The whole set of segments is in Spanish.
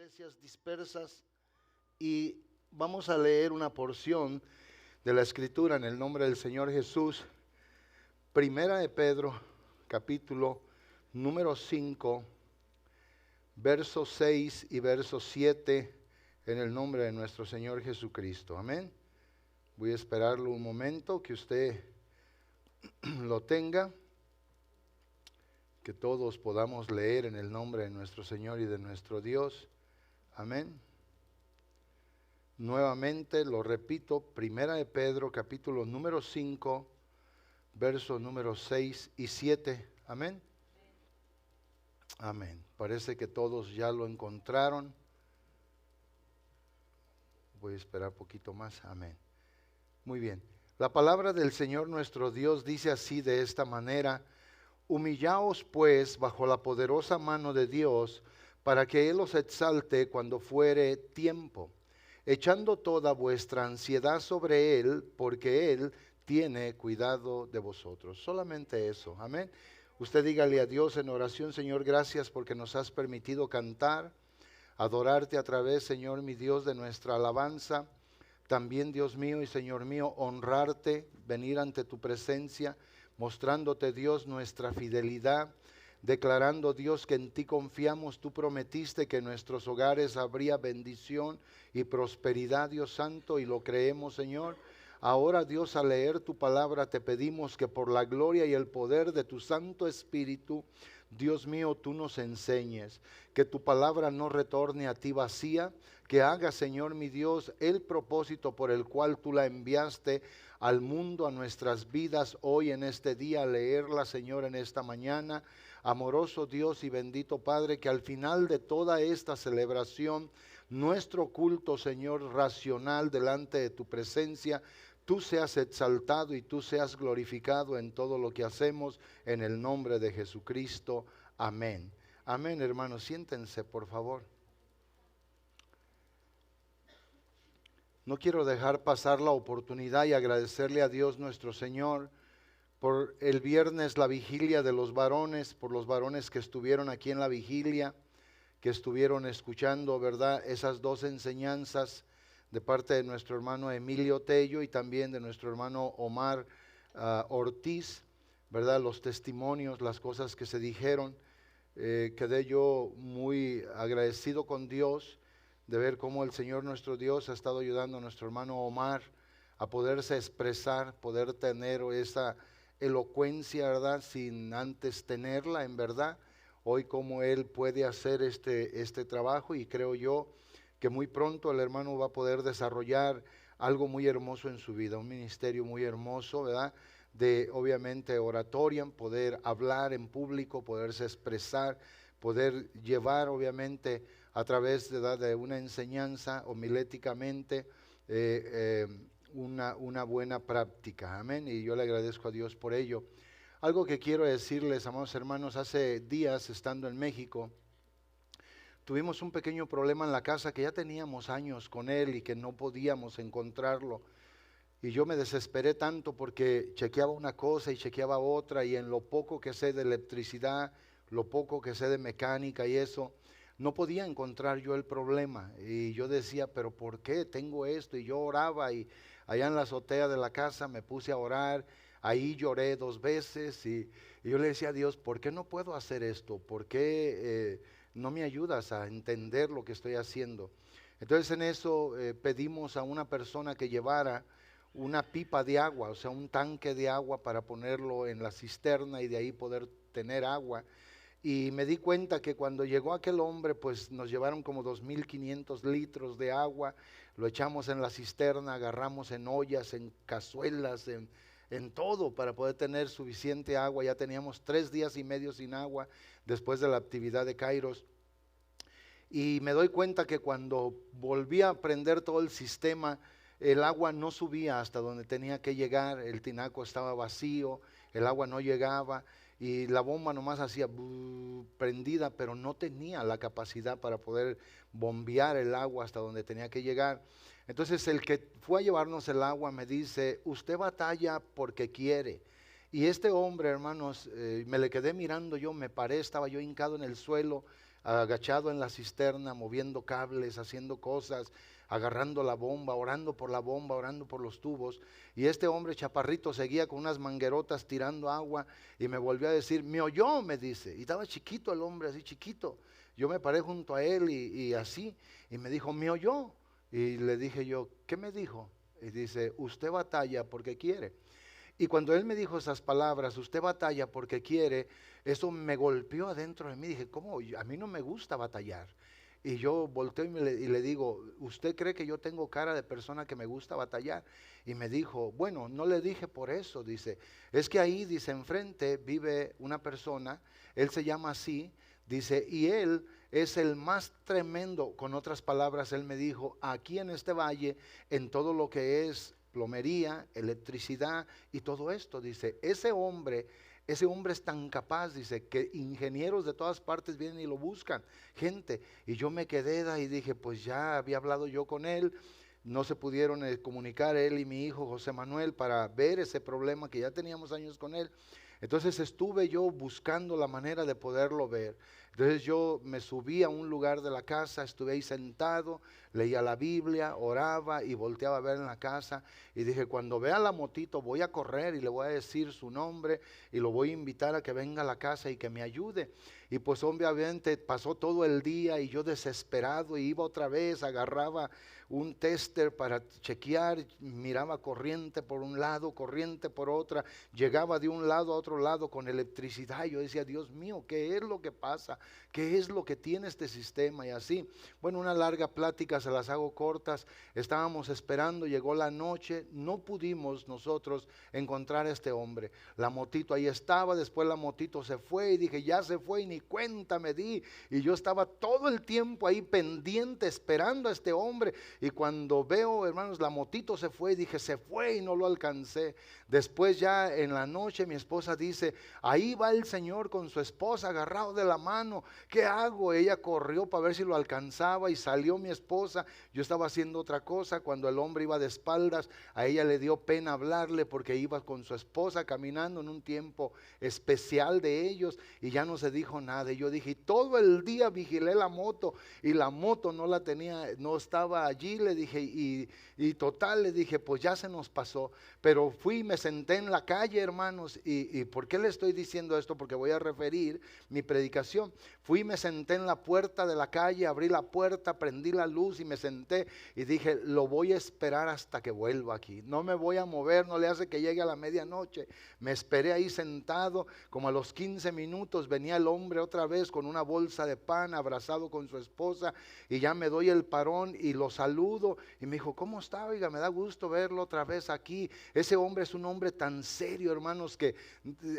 iglesias dispersas y vamos a leer una porción de la escritura en el nombre del Señor Jesús. Primera de Pedro, capítulo número 5, versos 6 y verso 7, en el nombre de nuestro Señor Jesucristo. Amén. Voy a esperarlo un momento que usted lo tenga, que todos podamos leer en el nombre de nuestro Señor y de nuestro Dios. Amén. Nuevamente lo repito, Primera de Pedro, capítulo número 5, versos número 6 y 7. Amén. Amén. Parece que todos ya lo encontraron. Voy a esperar un poquito más. Amén. Muy bien. La palabra del Señor nuestro Dios dice así, de esta manera: humillaos pues bajo la poderosa mano de Dios, para que Él os exalte cuando fuere tiempo, echando toda vuestra ansiedad sobre Él, porque Él tiene cuidado de vosotros. Solamente eso, amén. Usted dígale a Dios en oración: Señor, gracias porque nos has permitido cantar, adorarte a través, Señor mi Dios, de nuestra alabanza. También, Dios mío y Señor mío, honrarte, venir ante tu presencia, mostrándote, Dios, nuestra fidelidad, declarando, Dios, que en ti confiamos. Tú prometiste que en nuestros hogares habría bendición y prosperidad, Dios santo, y lo creemos, Señor. Ahora, Dios, al leer tu palabra, te pedimos que por la gloria y el poder de tu Santo Espíritu, Dios mío, tú nos enseñes, que tu palabra no retorne a ti vacía, que haga, Señor mi Dios, el propósito por el cual tú la enviaste al mundo, a nuestras vidas, hoy en este día, leerla, Señor, en esta mañana. Amoroso Dios y bendito Padre, que al final de toda esta celebración, nuestro culto, Señor, racional delante de tu presencia, tú seas exaltado y tú seas glorificado en todo lo que hacemos, en el nombre de Jesucristo. Amén. Amén, hermanos. Siéntense, por favor. No quiero dejar pasar la oportunidad y agradecerle a Dios nuestro Señor por el viernes, la vigilia de los varones, por los varones que estuvieron aquí en la vigilia, que estuvieron escuchando, ¿verdad?, esas dos enseñanzas de parte de nuestro hermano Emilio Tello y también de nuestro hermano Omar Ortiz, ¿verdad?, los testimonios, las cosas que se dijeron. Quedé yo muy agradecido con Dios de ver cómo el Señor nuestro Dios ha estado ayudando a nuestro hermano Omar a poderse expresar, poder tener esa elocuencia, ¿verdad?, sin antes tenerla, en verdad. Hoy como él puede hacer este trabajo, y creo yo que muy pronto el hermano va a poder desarrollar algo muy hermoso en su vida, un ministerio muy hermoso, ¿verdad?, de obviamente oratoria, poder hablar en público, poderse expresar, poder llevar obviamente a través de una enseñanza homiléticamente una buena práctica. Amén. Y yo le agradezco a Dios por ello. Algo que quiero decirles, amados hermanos: hace días, estando en México, tuvimos un pequeño problema en la casa que ya teníamos años con él y que no podíamos encontrarlo. Y yo me desesperé tanto porque chequeaba una cosa y chequeaba otra, y en lo poco que sé de electricidad, lo poco que sé de mecánica y eso, no podía encontrar yo el problema. Y yo decía, pero ¿por qué tengo esto? Y yo oraba, y allá en la azotea de la casa me puse a orar. Ahí lloré 2 veces y yo le decía a Dios, ¿por qué no puedo hacer esto? ¿Por qué no me ayudas a entender lo que estoy haciendo? Entonces en eso pedimos a una persona que llevara una pipa de agua, o sea, un tanque de agua para ponerlo en la cisterna y de ahí poder tener agua. Y me di cuenta que cuando llegó aquel hombre, pues nos llevaron como 2.500 litros de agua, lo echamos en la cisterna, agarramos en ollas, en cazuelas, en todo para poder tener suficiente agua. Ya teníamos 3 días y medio sin agua después de la actividad de Kairos. Y me doy cuenta que cuando volví a prender todo el sistema, el agua no subía hasta donde tenía que llegar, el tinaco estaba vacío, el agua no llegaba y la bomba nomás hacía prendida, pero no tenía la capacidad para poder bombear el agua hasta donde tenía que llegar. Entonces el que fue a llevarnos el agua me dice, usted batalla porque quiere. Y este hombre, hermanos, me le quedé mirando, yo me paré, estaba yo hincado en el suelo, agachado en la cisterna, moviendo cables, haciendo cosas, agarrando la bomba, orando por la bomba, orando por los tubos. Y este hombre chaparrito seguía con unas manguerotas tirando agua y me volvió a decir, me oyó, me dice. Y estaba chiquito el hombre, así chiquito. Yo me paré junto a él y así, y me dijo, me oyó. Y le dije yo, ¿qué me dijo? Y dice, usted batalla porque quiere. Y cuando él me dijo esas palabras, usted batalla porque quiere, eso me golpeó adentro de mí. Dije, ¿cómo? A mí no me gusta batallar. Y yo volteo y le digo, ¿usted cree que yo tengo cara de persona que me gusta batallar? Y me dijo, bueno, no le dije por eso, dice, es que ahí, dice, enfrente vive una persona, él se llama así, dice, y él es el más tremendo, con otras palabras, él me dijo, aquí en este valle, en todo lo que es plomería, electricidad y todo esto, dice, ese hombre es tan capaz, dice, que ingenieros de todas partes vienen y lo buscan, gente. Y yo me quedé y dije, pues ya había hablado yo con él, no se pudieron comunicar él y mi hijo José Manuel para ver ese problema que ya teníamos años con él. Entonces estuve yo buscando la manera de poderlo ver. Entonces yo me subí a un lugar de la casa, estuve ahí sentado, leía la Biblia, oraba y volteaba a ver en la casa y dije, cuando vea la motito voy a correr y le voy a decir su nombre y lo voy a invitar a que venga a la casa y que me ayude. Y pues obviamente pasó todo el día y yo desesperado iba otra vez, agarraba un tester para chequear, miraba corriente por un lado, corriente por otra, llegaba de un lado a otro lado con electricidad. Yo decía, Dios mío, ¿qué es lo que pasa? ¿Qué es lo que tiene este sistema? Y así, bueno, una larga plática, se las hago cortas. Estábamos esperando, llegó la noche, no pudimos nosotros encontrar a este hombre. La motito ahí estaba, después la motito se fue y dije, ya se fue y ni cuenta me di. Y yo estaba todo el tiempo ahí pendiente, esperando a este hombre. Y cuando veo, hermanos, la motito se fue, dije, se fue y no lo alcancé. Después ya en la noche mi esposa dice, ahí va el Señor con su esposa agarrado de la mano, ¿qué hago? Ella corrió para ver si lo alcanzaba y salió mi esposa. Yo estaba haciendo otra cosa, cuando el hombre iba de espaldas, a ella le dio pena hablarle porque iba con su esposa caminando en un tiempo especial de ellos y ya no se dijo nada. Y yo dije, y todo el día vigilé la moto y la moto no la tenía, no estaba allí, le dije, y total, le dije, pues ya se nos pasó. Pero fui y me senté en la calle, hermanos, y ¿por qué le estoy diciendo esto? Porque voy a referir mi predicación. Fui y me senté en la puerta de la calle, abrí la puerta, prendí la luz y me senté y dije, lo voy a esperar hasta que vuelva aquí. No me voy a mover, no le hace que llegue a la medianoche. Me esperé ahí sentado, como a los 15 minutos venía el hombre otra vez con una bolsa de pan, abrazado con su esposa, y ya me doy el parón y lo saludo y me dijo, ¿cómo está? Oiga, me da gusto verlo otra vez aquí. Ese hombre es un hombre tan serio, hermanos, que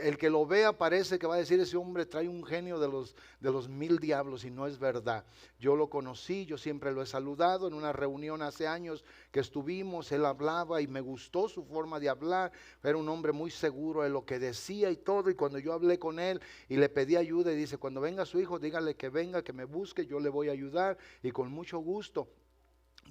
el que lo vea parece que va a decir, ese hombre trae un genio de los 1000 diablos, y no es verdad. Yo lo conocí, yo siempre lo he saludado en una reunión hace años que estuvimos, él hablaba y me gustó su forma de hablar, era un hombre muy seguro de lo que decía y todo, y cuando yo hablé con él y le pedí ayuda, y dice, cuando venga su hijo, dígale que venga, que me busque, yo le voy a ayudar y con mucho gusto.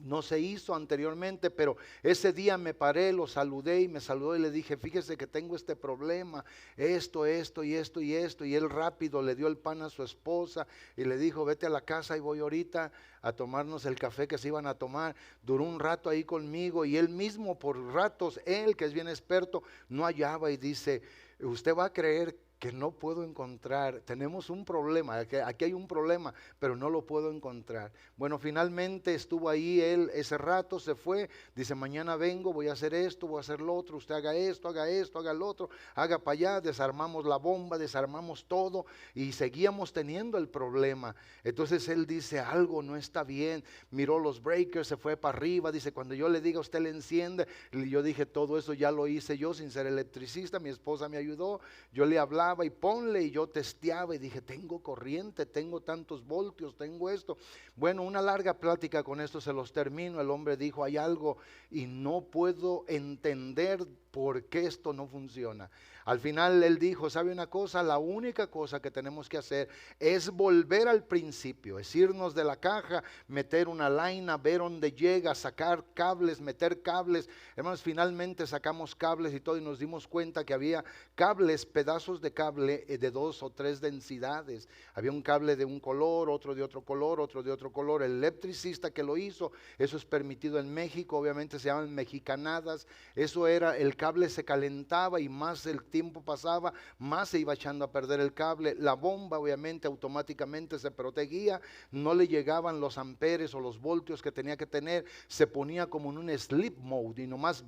No se hizo anteriormente, pero ese día me paré, lo saludé y me saludó y le dije, fíjese que tengo este problema, esto y esto y esto. Y él rápido le dio el pan a su esposa y le dijo, vete a la casa y voy ahorita a tomarnos el café que se iban a tomar. Duró un rato ahí conmigo y él mismo por ratos, él que es bien experto, no hallaba y dice, usted va a creer que no puedo encontrar, tenemos un problema, aquí hay un problema, pero no lo puedo encontrar. Bueno, finalmente estuvo ahí él, ese rato se fue, dice, mañana vengo, voy a hacer esto, voy a hacer lo otro, usted haga esto, haga lo otro, haga para allá, desarmamos la bomba, desarmamos todo y seguíamos teniendo el problema. Entonces él dice, algo no está bien, miró los breakers, se fue para arriba, dice, cuando yo le diga usted le enciende, y yo dije, todo eso ya lo hice yo sin ser electricista, mi esposa me ayudó, yo le hablaba y ponle y yo testeaba y dije, tengo corriente, tengo tantos voltios, tengo esto. Bueno, una larga plática con esto se los termino. El hombre dijo, hay algo y no puedo entender ¿por qué esto no funciona? Al final él dijo, ¿sabe una cosa? La única cosa que tenemos que hacer es volver al principio, es irnos de la caja, meter una laina, ver dónde llega, sacar cables, meter cables. Hermanos, finalmente sacamos cables y todo y nos dimos cuenta que había cables, pedazos de cable de 2 o 3 densidades. Había un cable de un color, otro de otro color, otro de otro color. El electricista que lo hizo, eso es permitido en México, obviamente se llaman mexicanadas. Eso era, el cable se calentaba y más el tiempo pasaba, más se iba echando a perder el cable. La bomba obviamente automáticamente se protegía, no le llegaban los amperes o los voltios que tenía que tener, se ponía como en un sleep mode y nomás,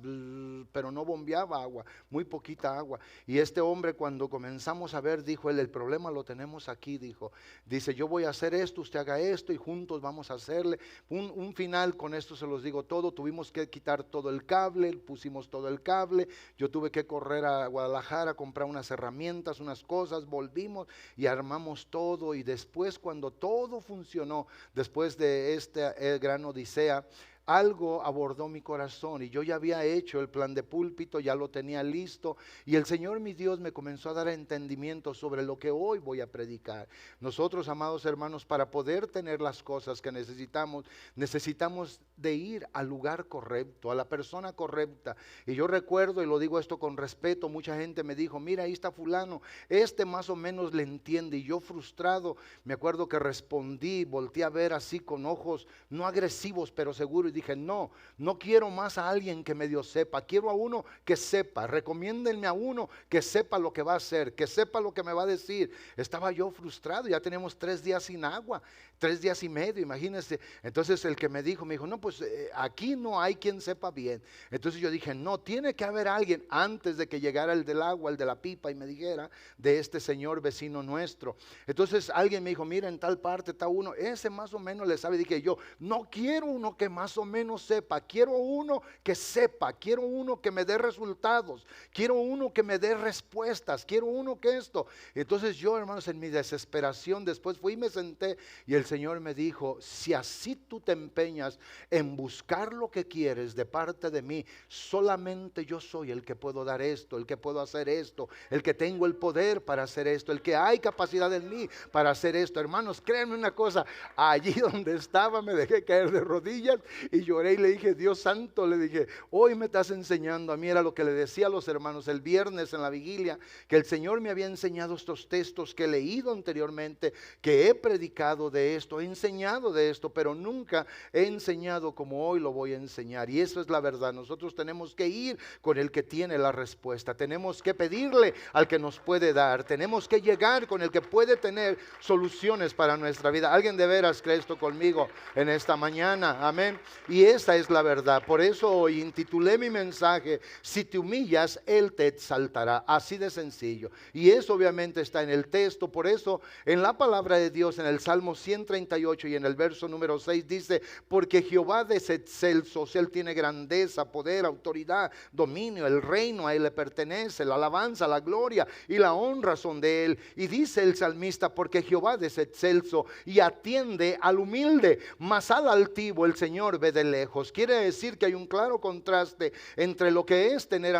pero no bombeaba agua, muy poquita agua. Y este hombre, cuando comenzamos a ver, dijo él, el problema lo tenemos aquí, dice, yo voy a hacer esto, usted haga esto y juntos vamos a hacerle un final. Con esto se los digo todo, tuvimos que quitar todo el cable, pusimos todo el cable, yo tuve que correr a Guadalajara a comprar unas herramientas, unas cosas, volvimos y armamos todo. Y después, cuando todo funcionó, después de esta gran odisea, algo abordó mi corazón y yo ya había hecho el plan de púlpito, ya lo tenía listo, y el Señor mi Dios me comenzó a dar entendimiento sobre lo que hoy voy a predicar. Nosotros, amados hermanos, para poder tener las cosas que necesitamos, necesitamos de ir al lugar correcto, a la persona correcta. Y yo recuerdo, y lo digo esto con respeto, mucha gente me dijo, mira, ahí está fulano, este más o menos le entiende. Y yo frustrado, me acuerdo que respondí, volteé a ver así con ojos no agresivos, pero seguros, dije, no quiero más a alguien que medio sepa, quiero a uno que sepa, recomiéndenme a uno que sepa lo que va a hacer, que sepa lo que me va a decir. Estaba yo frustrado, ya tenemos 3 días sin agua, 3 días y medio, imagínense. Entonces el que me dijo, no, pues aquí no hay quien sepa bien. Entonces yo dije, no, tiene que haber alguien antes de que llegara el del agua, el de la pipa, y me dijera de este señor vecino nuestro. Entonces alguien me dijo, mira, en tal parte está uno, ese más o menos le sabe. Dije yo, no quiero uno que más o menos sepa, quiero uno que sepa, quiero uno que me dé resultados, quiero uno que me dé respuestas, quiero uno que esto. Entonces yo, hermanos, en mi desesperación, después fui y me senté y el Señor me dijo, si así tú te empeñas en buscar lo que quieres de parte de mí, solamente yo soy el que puedo dar esto, el que puedo hacer esto, el que tengo el poder para hacer esto, el que hay capacidad en mí para hacer esto. Hermanos, créanme una cosa, allí donde estaba me dejé caer de rodillas y lloré y le dije, Dios santo, le dije, hoy me estás enseñando a mí. Era lo que le decía a los hermanos el viernes en la vigilia, que el Señor me había enseñado estos textos que he leído anteriormente, que he predicado de esto, he enseñado de esto, pero nunca he enseñado como hoy lo voy a enseñar. Y eso es la verdad, nosotros tenemos que ir con el que tiene la respuesta, tenemos que pedirle al que nos puede dar, tenemos que llegar con el que puede tener soluciones para nuestra vida. ¿Alguien de veras cree esto conmigo en esta mañana? Amén. Y esa es la verdad. Por eso hoy intitulé mi mensaje, si te humillas, Él te exaltará. Así de sencillo. Y eso obviamente está en el texto. Por eso en la palabra de Dios, en el Salmo 138 y en el verso número 6 dice, porque Jehová es excelso, Él tiene grandeza, poder, autoridad, dominio, el reino a Él le pertenece, la alabanza, la gloria y la honra son de Él. Y dice el salmista, porque Jehová es excelso y atiende al humilde, mas al altivo el Señor ve de lejos. Quiere decir que hay un claro contraste entre lo que es tener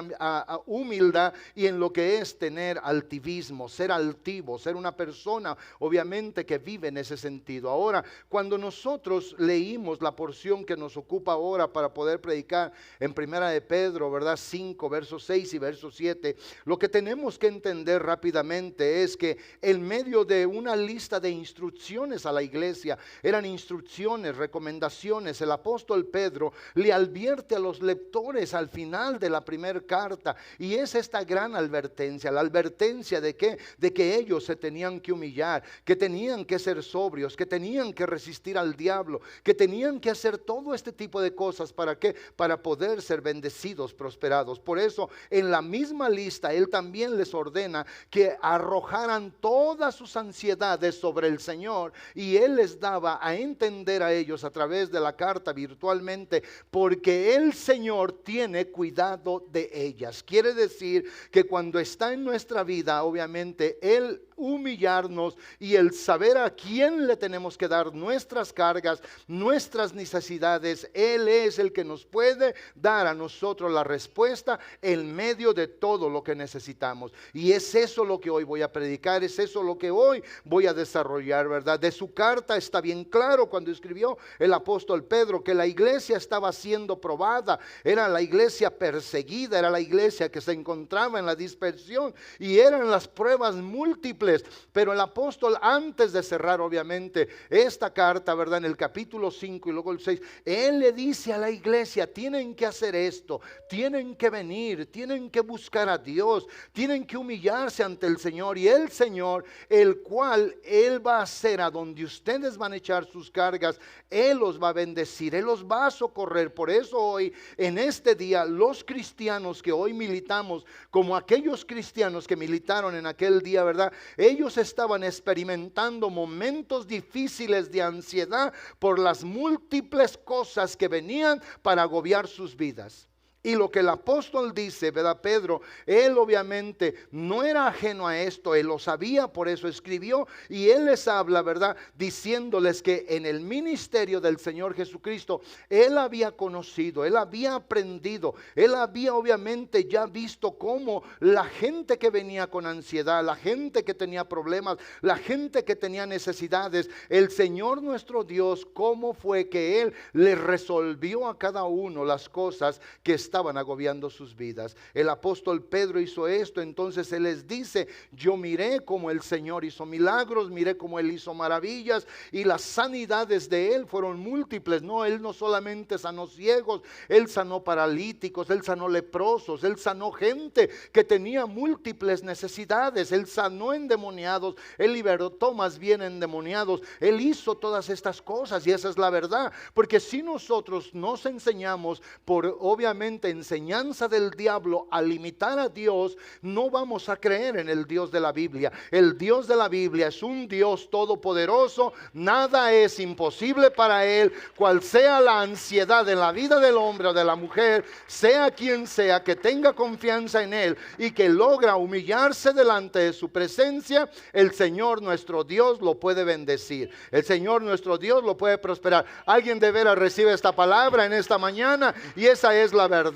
humildad y en lo que es tener altivismo, ser altivo, ser una persona obviamente que vive en ese sentido. Ahora, cuando nosotros leímos la porción que nos ocupa ahora para poder predicar en Primera de Pedro, ¿verdad? 5, versos 6 y verso 7, lo que tenemos que entender rápidamente es que en medio de una lista de instrucciones a la iglesia, eran instrucciones, recomendaciones, el apóstol Pedro le advierte a los lectores al final de la primera carta, y es esta gran advertencia, la advertencia de que ellos se tenían que humillar, que tenían que ser sobrios, que tenían que resistir al diablo, que tenían que hacer todo este tipo de cosas. ¿Para qué? Para poder ser bendecidos, prosperados. Por eso en la misma lista él también les ordena que arrojaran todas sus ansiedades sobre el Señor, y él les daba a entender a ellos a través de la carta espiritualmente, porque el Señor tiene cuidado de ellas. Quiere decir que cuando está en nuestra vida, obviamente, el humillarnos y el saber a quién le tenemos que dar nuestras cargas, nuestras necesidades, Él es el que nos puede dar a nosotros la respuesta en medio de todo lo que necesitamos. Y es eso lo que hoy voy a predicar, es eso lo que hoy voy a desarrollar, ¿verdad? De su carta está bien claro cuando escribió el apóstol Pedro que la iglesia estaba siendo probada, era la iglesia perseguida, era la iglesia que se encontraba en la dispersión y eran las pruebas múltiples. Pero el apóstol, antes de cerrar obviamente esta carta, ¿verdad? En el capítulo 5 y luego el 6, él le dice a la iglesia: tienen que hacer esto, tienen que venir, tienen que buscar a Dios, tienen que humillarse ante el Señor, y el Señor, el cual Él va a hacer a donde ustedes van a echar sus cargas, Él los va a bendecir, Él los va a socorrer. Por eso hoy, en este día, los cristianos que hoy militamos, como aquellos cristianos que militaron en aquel día, ¿verdad? Ellos estaban experimentando momentos difíciles de ansiedad por las múltiples cosas que venían para agobiar sus vidas. Y lo que el apóstol dice, ¿verdad? Pedro, él obviamente no era ajeno a esto, él lo sabía, por eso escribió, y él les habla, ¿verdad? Diciéndoles que en el ministerio del Señor Jesucristo, él había conocido, él había aprendido, él había obviamente ya visto cómo la gente que venía con ansiedad, la gente que tenía problemas, la gente que tenía necesidades, el Señor nuestro Dios, cómo fue que él les resolvió a cada uno las cosas que estaban agobiando sus vidas. El apóstol Pedro hizo esto, entonces él les dice: yo miré cómo el Señor hizo milagros, miré cómo él hizo maravillas, y las sanidades de él fueron múltiples. No, él no solamente sanó ciegos, él sanó paralíticos, él sanó leprosos, él sanó gente que tenía múltiples necesidades, él sanó endemoniados, él libertó más bien endemoniados, él hizo todas estas cosas. Y esa es la verdad, porque si nosotros nos enseñamos por obviamente enseñanza del diablo a limitar a Dios, no vamos a creer en el Dios de la Biblia. El Dios de la Biblia es un Dios todopoderoso, nada es imposible para Él. Cual sea la ansiedad en la vida del hombre o de la mujer, sea quien sea, que tenga confianza en Él y que logra humillarse delante de su presencia, el Señor nuestro Dios lo puede bendecir, el Señor nuestro Dios lo puede prosperar. Alguien de veras recibe esta palabra en esta mañana, y esa es la verdad.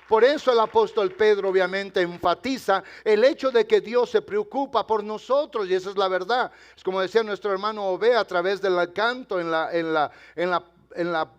Por eso el apóstol Pedro obviamente enfatiza el hecho de que Dios se preocupa por nosotros, y esa es la verdad. Es como decía nuestro hermano Ove a través del canto en la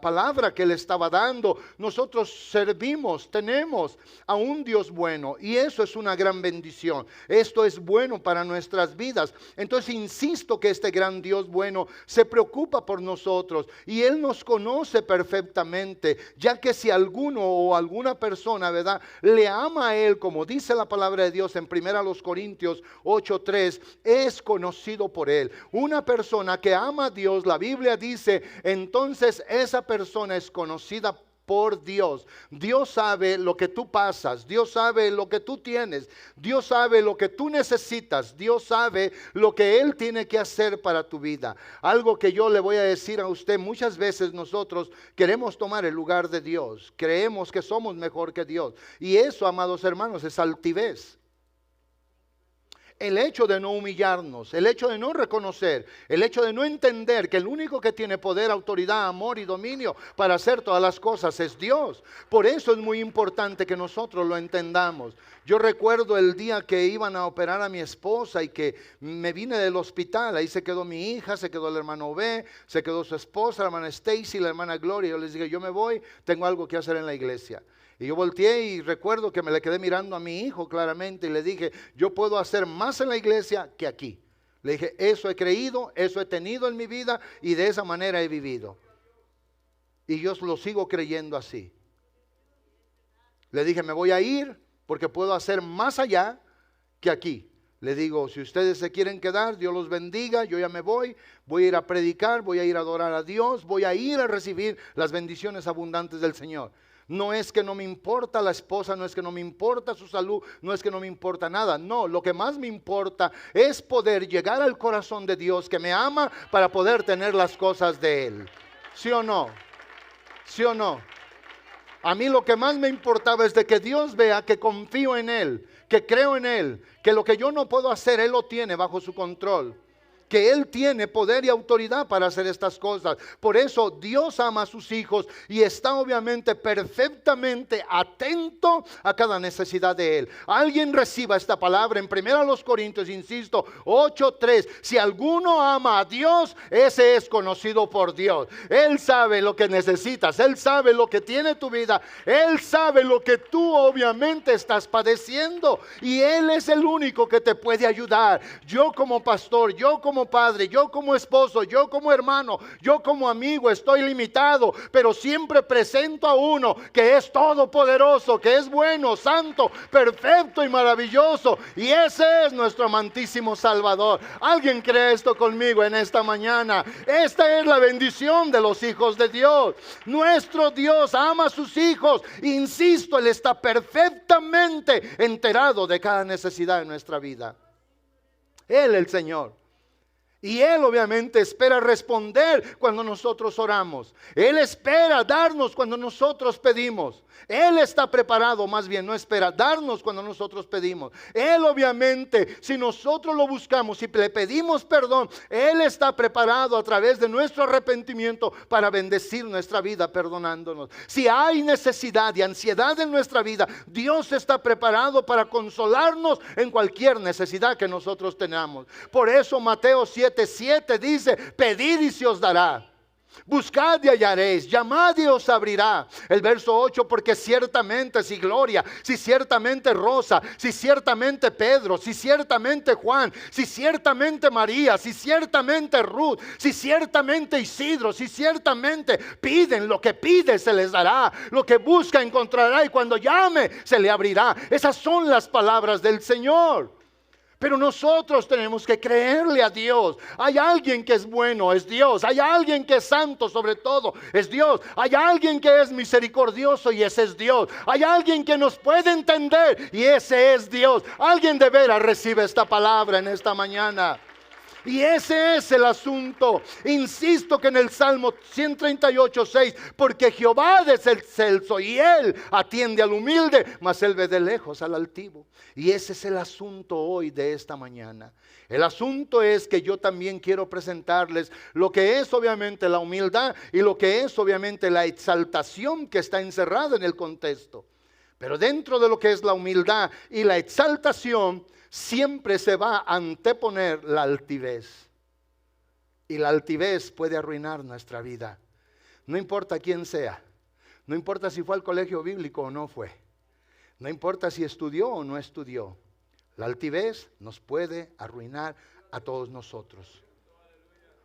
palabra que él estaba dando. Nosotros servimos, tenemos a un Dios bueno, y eso es una gran bendición. Esto es bueno para nuestras vidas. Entonces insisto que este gran Dios bueno se preocupa por nosotros, y Él nos conoce perfectamente, ya que si alguno o alguna persona, ¿verdad?, le ama a Él, como dice la palabra de Dios en 1 Corintios 8:3, es conocido por Él. Una persona que ama a Dios, la Biblia dice, entonces esa persona es conocida por Dios. Dios sabe lo que tú pasas, Dios sabe lo que tú tienes, Dios sabe lo que tú necesitas, Dios sabe lo que Él tiene que hacer para tu vida. Algo que yo le voy a decir a usted: muchas veces nosotros queremos tomar el lugar de Dios, creemos que somos mejor que Dios, y eso, amados hermanos, es altivez. El hecho de no humillarnos, el hecho de no reconocer, el hecho de no entender que el único que tiene poder, autoridad, amor y dominio para hacer todas las cosas es Dios. Por eso es muy importante que nosotros lo entendamos. Yo recuerdo el día que iban a operar a mi esposa y que me vine del hospital. Ahí se quedó mi hija, se quedó el hermano B, se quedó su esposa, la hermana Stacy, la hermana Gloria. Yo les dije: yo me voy, tengo algo que hacer en la iglesia. Y yo volteé y recuerdo que me le quedé mirando a mi hijo claramente y le dije: yo puedo hacer más en la iglesia que aquí. Le dije: eso he creído, eso he tenido en mi vida y de esa manera he vivido. Y yo lo sigo creyendo así. Le dije: me voy a ir porque puedo hacer más allá que aquí. Le digo: si ustedes se quieren quedar, Dios los bendiga, yo ya me voy a ir a predicar, voy a ir a adorar a Dios, voy a ir a recibir las bendiciones abundantes del Señor. No es que no me importa la esposa, no es que no me importa su salud, no es que no me importa nada. No, lo que más me importa es poder llegar al corazón de Dios que me ama para poder tener las cosas de Él. ¿Sí o no? ¿Sí o no? A mí lo que más me importaba es de que Dios vea que confío en Él, que creo en Él, que lo que yo no puedo hacer, Él lo tiene bajo su control. Que Él tiene poder y autoridad para hacer estas cosas. Por eso Dios ama a sus hijos y está obviamente perfectamente atento a cada necesidad de Él. Alguien reciba esta palabra en 1 Corintios, insisto, 8:3. Si alguno ama a Dios, ese es conocido por Dios. Él sabe lo que necesitas, Él sabe lo que tiene tu vida, Él sabe lo que tú obviamente estás padeciendo y Él es el único que te puede ayudar. Yo como pastor, yo como padre, yo como esposo, yo como hermano, yo como amigo estoy limitado, pero siempre presento a uno que es todopoderoso, que es bueno, santo, perfecto y maravilloso, y ese es nuestro amantísimo Salvador. ¿Alguien cree esto conmigo en esta mañana? Esta es la bendición de los hijos de Dios. Nuestro Dios ama a sus hijos. Insisto, Él está perfectamente enterado de cada necesidad de nuestra vida. Él, el Señor. Y Él obviamente espera responder cuando nosotros oramos. Él espera darnos cuando nosotros pedimos. Él está preparado, más bien no espera darnos cuando nosotros pedimos. Él obviamente, si nosotros lo buscamos, si le pedimos perdón, Él está preparado a través de nuestro arrepentimiento para bendecir nuestra vida perdonándonos. Si hay necesidad y ansiedad en nuestra vida, Dios está preparado para consolarnos en cualquier necesidad que nosotros tengamos. Por eso Mateo 7:7 dice: pedid y se os dará. Buscad y hallaréis, llamad y os abrirá. El verso 8: porque ciertamente si Gloria, si ciertamente Rosa, si ciertamente Pedro, si ciertamente Juan, si ciertamente María, si ciertamente Ruth, si ciertamente Isidro, si ciertamente piden, lo que pide se les dará, lo que busca encontrará, y cuando llame se le abrirá. Esas son las palabras del Señor. Pero nosotros tenemos que creerle a Dios. Hay alguien que es bueno, es Dios. Hay alguien que es santo, sobre todo, es Dios. Hay alguien que es misericordioso y ese es Dios. Hay alguien que nos puede entender y ese es Dios. Alguien de veras recibe esta palabra en esta mañana. Y ese es el asunto. Insisto que en el Salmo 138:6, porque Jehová es excelso y Él atiende al humilde, mas Él ve de lejos al altivo. Y ese es el asunto hoy de esta mañana. El asunto es que yo también quiero presentarles lo que es obviamente la humildad y lo que es obviamente la exaltación que está encerrada en el contexto. Pero dentro de lo que es la humildad y la exaltación, siempre se va a anteponer la altivez. Y la altivez puede arruinar nuestra vida. No importa quién sea. No importa si fue al colegio bíblico o no fue. No importa si estudió o no estudió. La altivez nos puede arruinar a todos nosotros.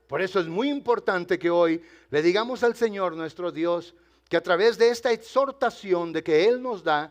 Por eso es muy importante que hoy le digamos al Señor nuestro Dios que a través de esta exhortación de que Él nos da,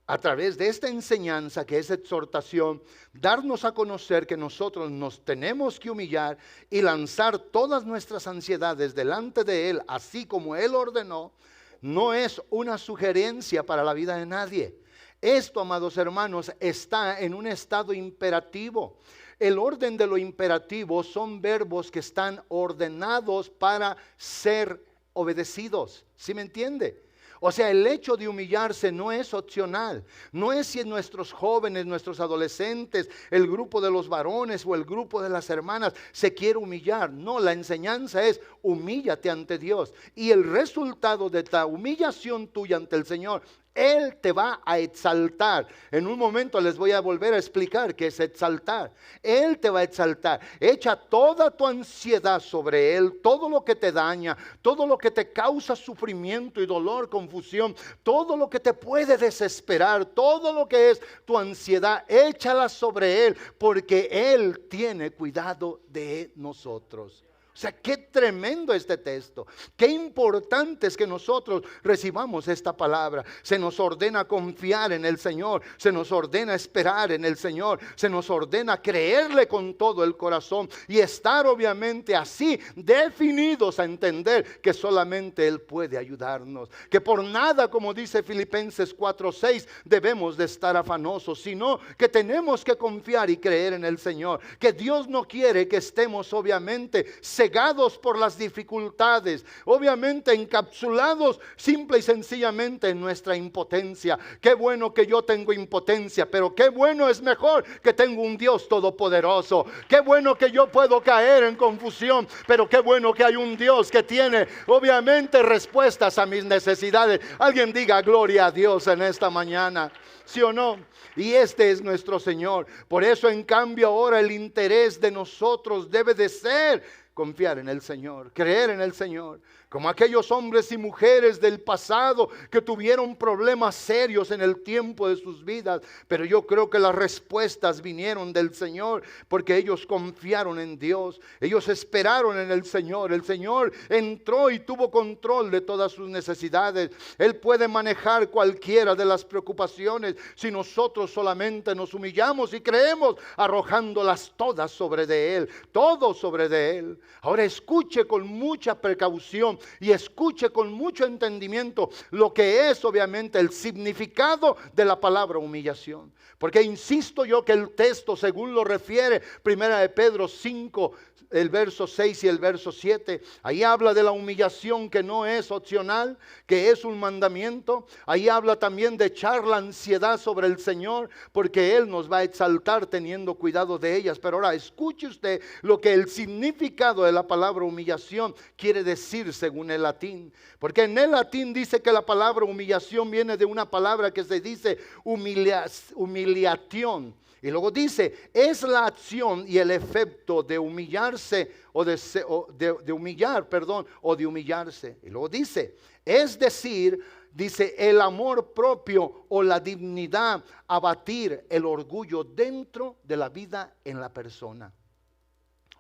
a través de esta enseñanza que es exhortación, darnos a conocer que nosotros nos tenemos que humillar y lanzar todas nuestras ansiedades delante de Él, así como Él ordenó, no es una sugerencia para la vida de nadie. Esto, amados hermanos, está en un estado imperativo. El orden de lo imperativo son verbos que están ordenados para ser obedecidos. ¿Sí me entiende? O sea, el hecho de humillarse no es opcional. No es si nuestros jóvenes, nuestros adolescentes, el grupo de los varones o el grupo de las hermanas se quiere humillar. No, la enseñanza es: humíllate ante Dios. Y el resultado de la humillación tuya ante el Señor, Él te va a exaltar. En un momento les voy a volver a explicar qué es exaltar. Él te va a exaltar. Echa toda tu ansiedad sobre Él, todo lo que te daña, todo lo que te causa sufrimiento y dolor, confusión, todo lo que te puede desesperar, todo lo que es tu ansiedad, échala sobre Él, porque Él tiene cuidado de nosotros. O sea, qué tremendo este texto. Qué importante es que nosotros recibamos esta palabra. Se nos ordena confiar en el Señor. Se nos ordena esperar en el Señor. Se nos ordena creerle con todo el corazón. Y estar obviamente así definidos a entender que solamente Él puede ayudarnos. Que por nada, como dice Filipenses 4:6, debemos de estar afanosos. Sino que tenemos que confiar y creer en el Señor. Que Dios no quiere que estemos obviamente seguros cegados por las dificultades, obviamente encapsulados simple y sencillamente en nuestra impotencia. Qué bueno que yo tengo impotencia, pero qué bueno es mejor que tengo un Dios todopoderoso. Qué bueno que yo puedo caer en confusión, pero qué bueno que hay un Dios que tiene obviamente respuestas a mis necesidades. Alguien diga gloria a Dios en esta mañana, ¿sí o no? Y este es nuestro Señor. Por eso, en cambio, ahora el interés de nosotros debe de ser confiar en el Señor, creer en el Señor. Como aquellos hombres y mujeres del pasado que tuvieron problemas serios en el tiempo de sus vidas. Pero yo creo que las respuestas vinieron del Señor, porque ellos confiaron en Dios. Ellos esperaron en el Señor. El Señor entró y tuvo control de todas sus necesidades. Él puede manejar cualquiera de las preocupaciones si nosotros solamente nos humillamos y creemos, arrojándolas todas sobre de Él. Todo sobre de Él. Ahora escuche con mucha precaución y escuche con mucho entendimiento lo que es obviamente el significado de la palabra humillación. Porque insisto yo que el texto, según lo refiere Primera de Pedro 5, el verso 6 y el verso 7, ahí habla de la humillación que no es opcional, que es un mandamiento. Ahí habla también de echar la ansiedad sobre el Señor, porque Él nos va a exaltar teniendo cuidado de ellas. Pero ahora escuche usted lo que el significado de la palabra humillación quiere decir según el latín. Porque en el latín dice que la palabra humillación viene de una palabra que se dice humiliación. Y luego dice, es la acción y el efecto de humillarse o de humillarse. Y luego dice, es decir, dice el amor propio o la dignidad, abatir el orgullo dentro de la vida en la persona.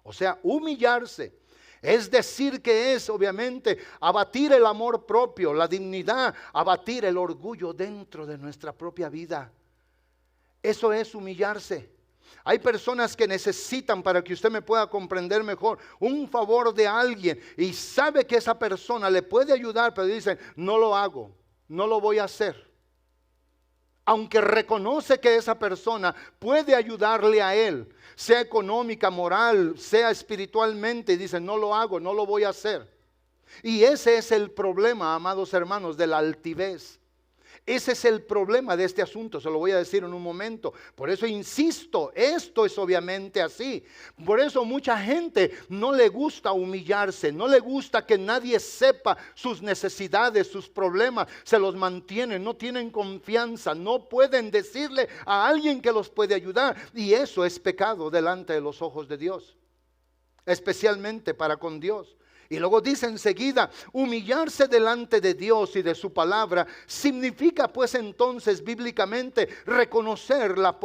O sea, humillarse. Es decir que es obviamente abatir el amor propio, la dignidad, abatir el orgullo dentro de nuestra propia vida. Eso es humillarse. Hay personas que necesitan, para que usted me pueda comprender mejor, un favor de alguien y sabe que esa persona le puede ayudar, pero dicen, no lo hago, no lo voy a hacer. Aunque reconoce que esa persona puede ayudarle a él, sea económica, moral, sea espiritualmente, y dice, no lo hago, no lo voy a hacer. Y ese es el problema, amados hermanos, de la altivez. Ese es el problema de este asunto, se lo voy a decir en un momento. Por eso insisto, esto es obviamente así. Por eso mucha gente no le gusta humillarse, no le gusta que nadie sepa sus necesidades, sus problemas, se los mantienen, no tienen confianza, no pueden decirle a alguien que los puede ayudar. Y eso es pecado delante de los ojos de Dios, especialmente para con Dios. Y luego dice enseguida, humillarse delante de Dios y de su palabra significa pues entonces bíblicamente reconocer la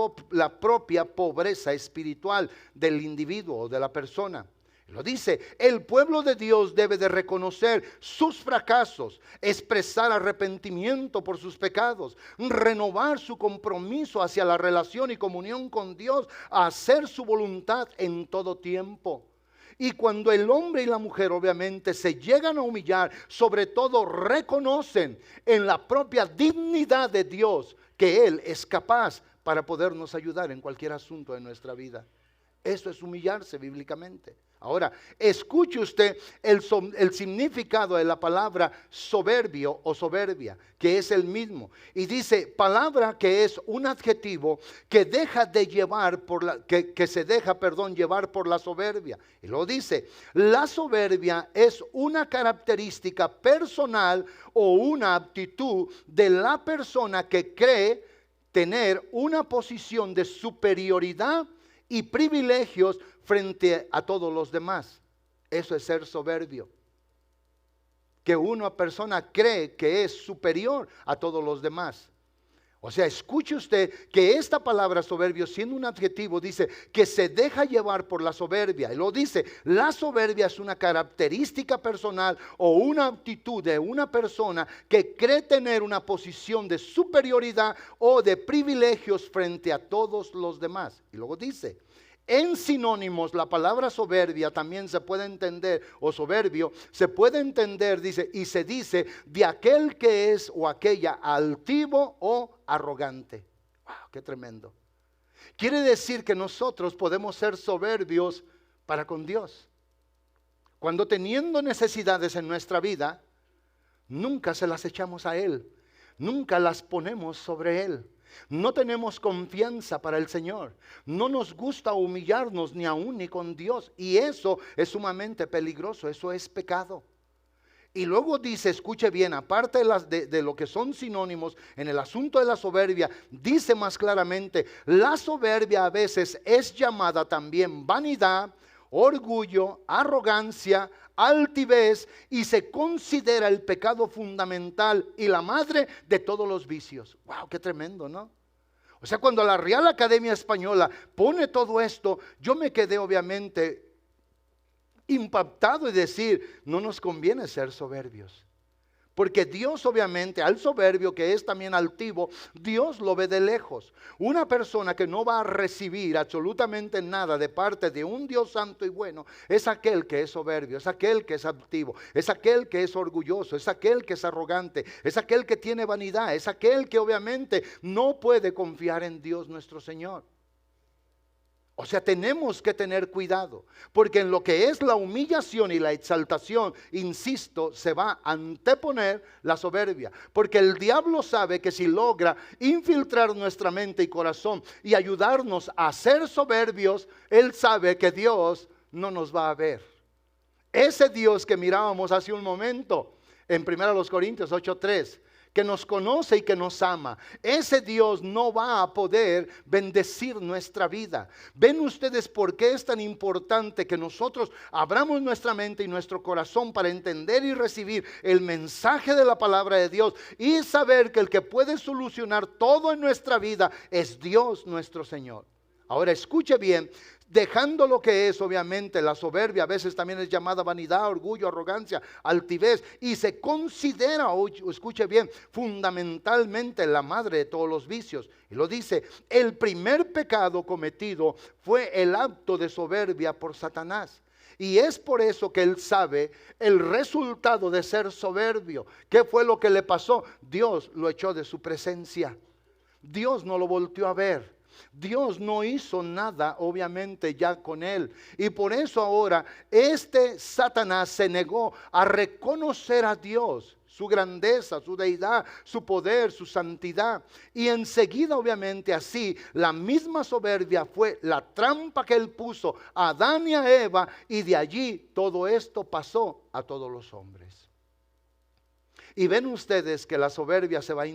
propia pobreza espiritual del individuo o de la persona. Lo dice, el pueblo de Dios debe de reconocer sus fracasos, expresar arrepentimiento por sus pecados, renovar su compromiso hacia la relación y comunión con Dios, hacer su voluntad en todo tiempo. Y cuando el hombre y la mujer obviamente se llegan a humillar, sobre todo reconocen en la propia dignidad de Dios que Él es capaz para podernos ayudar en cualquier asunto de nuestra vida. Eso es humillarse bíblicamente. Ahora, escuche usted el significado de la palabra soberbio o soberbia, que es el mismo. Y dice, palabra que es un adjetivo que deja de llevar que se deja, llevar por la soberbia. Y lo dice, la soberbia es una característica personal o una aptitud de la persona que cree tener una posición de superioridad y privilegios frente a todos los demás. Eso es ser soberbio. Que una persona cree que es superior a todos los demás. O sea, escuche usted que esta palabra soberbio, siendo un adjetivo, dice que se deja llevar por la soberbia. Y lo dice, la soberbia es una característica personal o una actitud de una persona que cree tener una posición de superioridad o de privilegios frente a todos los demás. Y luego dice, en sinónimos, la palabra soberbia también se puede entender, o soberbio, se puede entender, dice, y se dice de aquel que es o aquella altivo o arrogante. ¡Wow! ¡Qué tremendo! Quiere decir que nosotros podemos ser soberbios para con Dios. cuando teniendo necesidades en nuestra vida, nunca se las echamos a Él, nunca las ponemos sobre Él. No tenemos confianza para el Señor. No nos gusta humillarnos ni aún ni con Dios. Y eso es sumamente peligroso, eso es pecado. Y luego dice, escuche bien, aparte de lo que son sinónimos en el asunto de la soberbia, dice más claramente, la soberbia a veces es llamada también vanidad, orgullo, arrogancia, altivez, y se considera el pecado fundamental y la madre de todos los vicios. ¡Wow! ¡Qué tremendo!, ¿no? O sea, cuando la Real Academia Española pone todo esto, yo me quedé obviamente impactado y decir, no nos conviene ser soberbios. Porque Dios obviamente al soberbio, que es también altivo, Dios lo ve de lejos. Una persona que no va a recibir absolutamente nada de parte de un Dios santo y bueno, es aquel que es soberbio, es aquel que es altivo, es aquel que es orgulloso, es aquel que es arrogante, es aquel que tiene vanidad, es aquel que obviamente no puede confiar en Dios nuestro Señor. O sea, tenemos que tener cuidado, porque en lo que es la humillación y la exaltación, insisto, se va a anteponer la soberbia. Porque el diablo sabe que si logra infiltrar nuestra mente y corazón y ayudarnos a ser soberbios, él sabe que Dios no nos va a ver. Ese Dios que mirábamos hace un momento en 1 Corintios 8:3, que nos conoce y que nos ama, ese Dios no va a poder bendecir nuestra vida. ¿Ven ustedes por qué es tan importante que nosotros abramos nuestra mente y nuestro corazón para entender y recibir el mensaje de la palabra de Dios y saber que el que puede solucionar todo en nuestra vida es Dios nuestro Señor? Ahora escuche bien, dejando lo que es obviamente la soberbia, a veces también es llamada vanidad, orgullo, arrogancia, altivez, y se considera, escuche bien, fundamentalmente la madre de todos los vicios. Y lo dice, el primer pecado cometido fue el acto de soberbia por Satanás. Y es por eso que él sabe el resultado de ser soberbio. ¿Qué fue lo que le pasó? Dios lo echó de su presencia. Dios no lo volteó a ver. Dios no hizo nada obviamente ya con él, y por eso ahora Satanás se negó a reconocer a Dios, su grandeza, su deidad, su poder, su santidad, y enseguida obviamente así la misma soberbia fue la trampa que él puso a Adán y a Eva, y de allí todo esto pasó a todos los hombres. Y ven ustedes que la soberbia se va a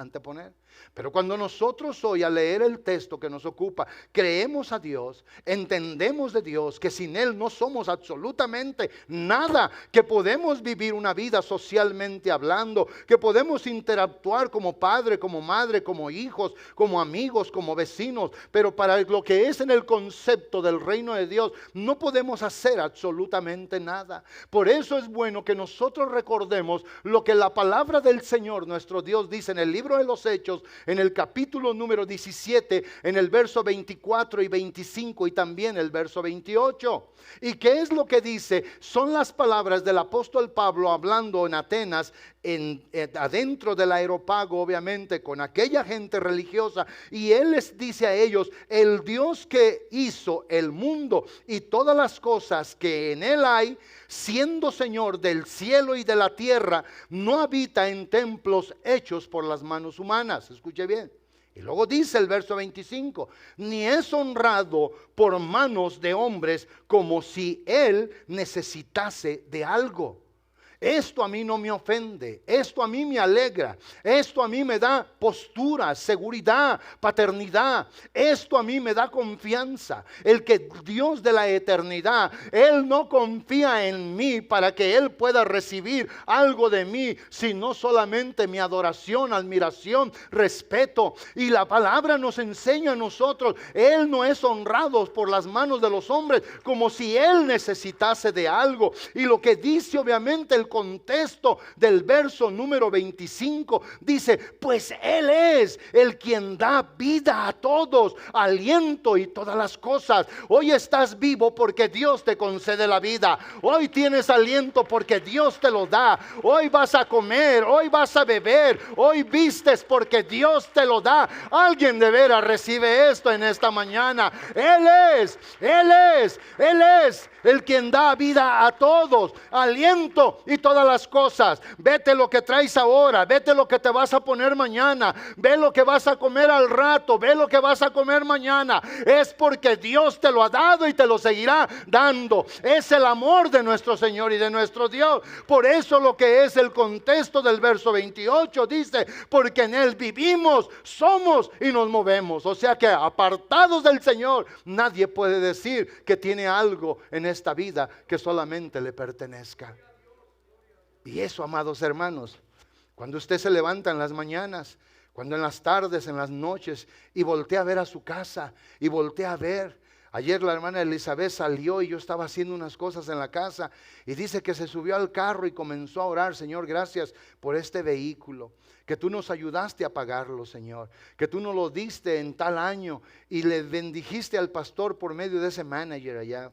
anteponer. Pero cuando nosotros hoy al leer el texto que nos ocupa, creemos a Dios, entendemos de Dios que sin Él no somos absolutamente nada, que podemos vivir una vida socialmente hablando, que podemos interactuar como padre, como madre, como hijos, como amigos, como vecinos, pero para lo que es en el concepto del reino de Dios, no podemos hacer absolutamente nada. Por eso es bueno que nosotros recordemos lo que la palabra del Señor nuestro Dios dice en el libro de los Hechos, en el capítulo número 17, en el verso 24 y 25 y también el verso 28. ¿Y qué es lo que dice? Son las palabras del apóstol Pablo hablando en Atenas, adentro del Areópago obviamente, con aquella gente religiosa, y él les dice a ellos, el Dios que hizo el mundo y todas las cosas que en él hay, siendo Señor del cielo y de la tierra, no habita en templos hechos por las manos humanas. Escuche bien. Y luego dice el verso 25, ni es honrado por manos de hombres como si él necesitase de algo. Esto a mí no me ofende, esto a mí me alegra, esto a mí me da postura, seguridad, paternidad, esto a mí me da confianza. El que Dios de la eternidad, Él no confía en mí para que Él pueda recibir algo de mí, sino solamente mi adoración, admiración, respeto. Y la palabra nos enseña a nosotros, Él no es honrado por las manos de los hombres como si Él necesitase de algo. Y lo que dice obviamente el contexto del verso número 25 dice, pues Él es el quien da vida a todos, aliento y todas las cosas. Hoy estás vivo porque Dios te concede la vida. Hoy tienes aliento porque Dios te lo da. Hoy vas a comer, hoy vas a beber, hoy vistes porque Dios te lo da. Alguien de veras recibe esto en esta mañana. Él es el quien da vida a todos, aliento y todas las cosas. Vete lo que traes ahora, vete lo que te vas a poner mañana, ve lo que vas a comer al rato, ve lo que vas a comer mañana. Es porque Dios te lo ha dado y te lo seguirá dando. Es el amor de nuestro Señor y de nuestro Dios. Por eso lo que es el contexto del verso 28 dice, porque en Él vivimos, somos y nos movemos. O sea que apartados del Señor, nadie puede decir que tiene algo en esta vida que solamente le pertenezca. Y eso, amados hermanos, cuando usted se levanta en las mañanas, cuando en las tardes, en las noches, y voltea a ver a su casa, y voltea a ver. Ayer la hermana Elizabeth salió y yo estaba haciendo unas cosas en la casa, y dice que se subió al carro y comenzó a orar: Señor, gracias por este vehículo, que tú nos ayudaste a pagarlo, Señor, que tú nos lo diste en tal año, y le bendijiste al pastor por medio de ese manager allá.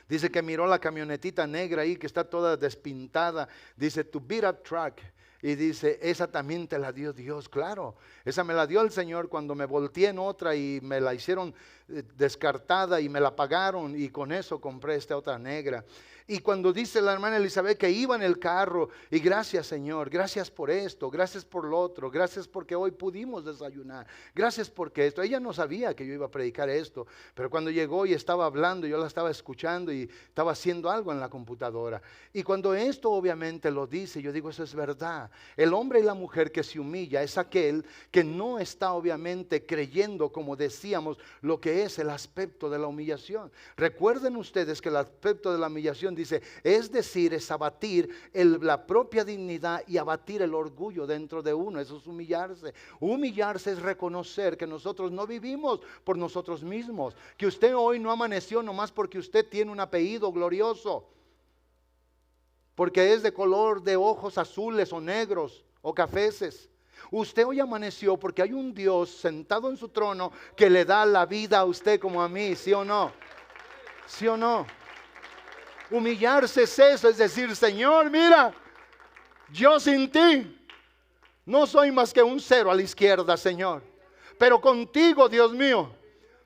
Dice que miró la camionetita negra ahí que está toda despintada. Dice, tu beat up truck. Y dice, esa también te la dio Dios. Claro, esa me la dio el Señor cuando me volteé en otra y me la hicieron descartada y me la pagaron, y con eso compré esta otra negra. Y cuando dice la hermana Elizabeth que iba en el carro, y gracias, Señor, gracias por esto, gracias por lo otro, gracias porque hoy pudimos desayunar, gracias porque esto. Ella no sabía que yo iba a predicar esto, pero cuando llegó y estaba hablando, yo la estaba escuchando y estaba haciendo algo en la computadora. Y cuando esto obviamente lo dice, yo digo, eso es verdad. El hombre y la mujer que se humilla es aquel que no está obviamente creyendo, como decíamos, lo que es el aspecto de la humillación. Recuerden ustedes que el aspecto de la humillación dice, es decir, es abatir la propia dignidad y abatir el orgullo dentro de uno. Eso es humillarse. Humillarse es reconocer que nosotros no vivimos por nosotros mismos, que usted hoy no amaneció nomás porque usted tiene un apellido glorioso, porque es de color de ojos azules o negros o cafeces. Usted hoy amaneció porque hay un Dios sentado en su trono que le da la vida a usted como a mí, ¿sí o no? ¿Sí o no? Humillarse es eso, es decir, Señor, mira, yo sin ti no soy más que un cero a la izquierda, Señor. Pero contigo, Dios mío,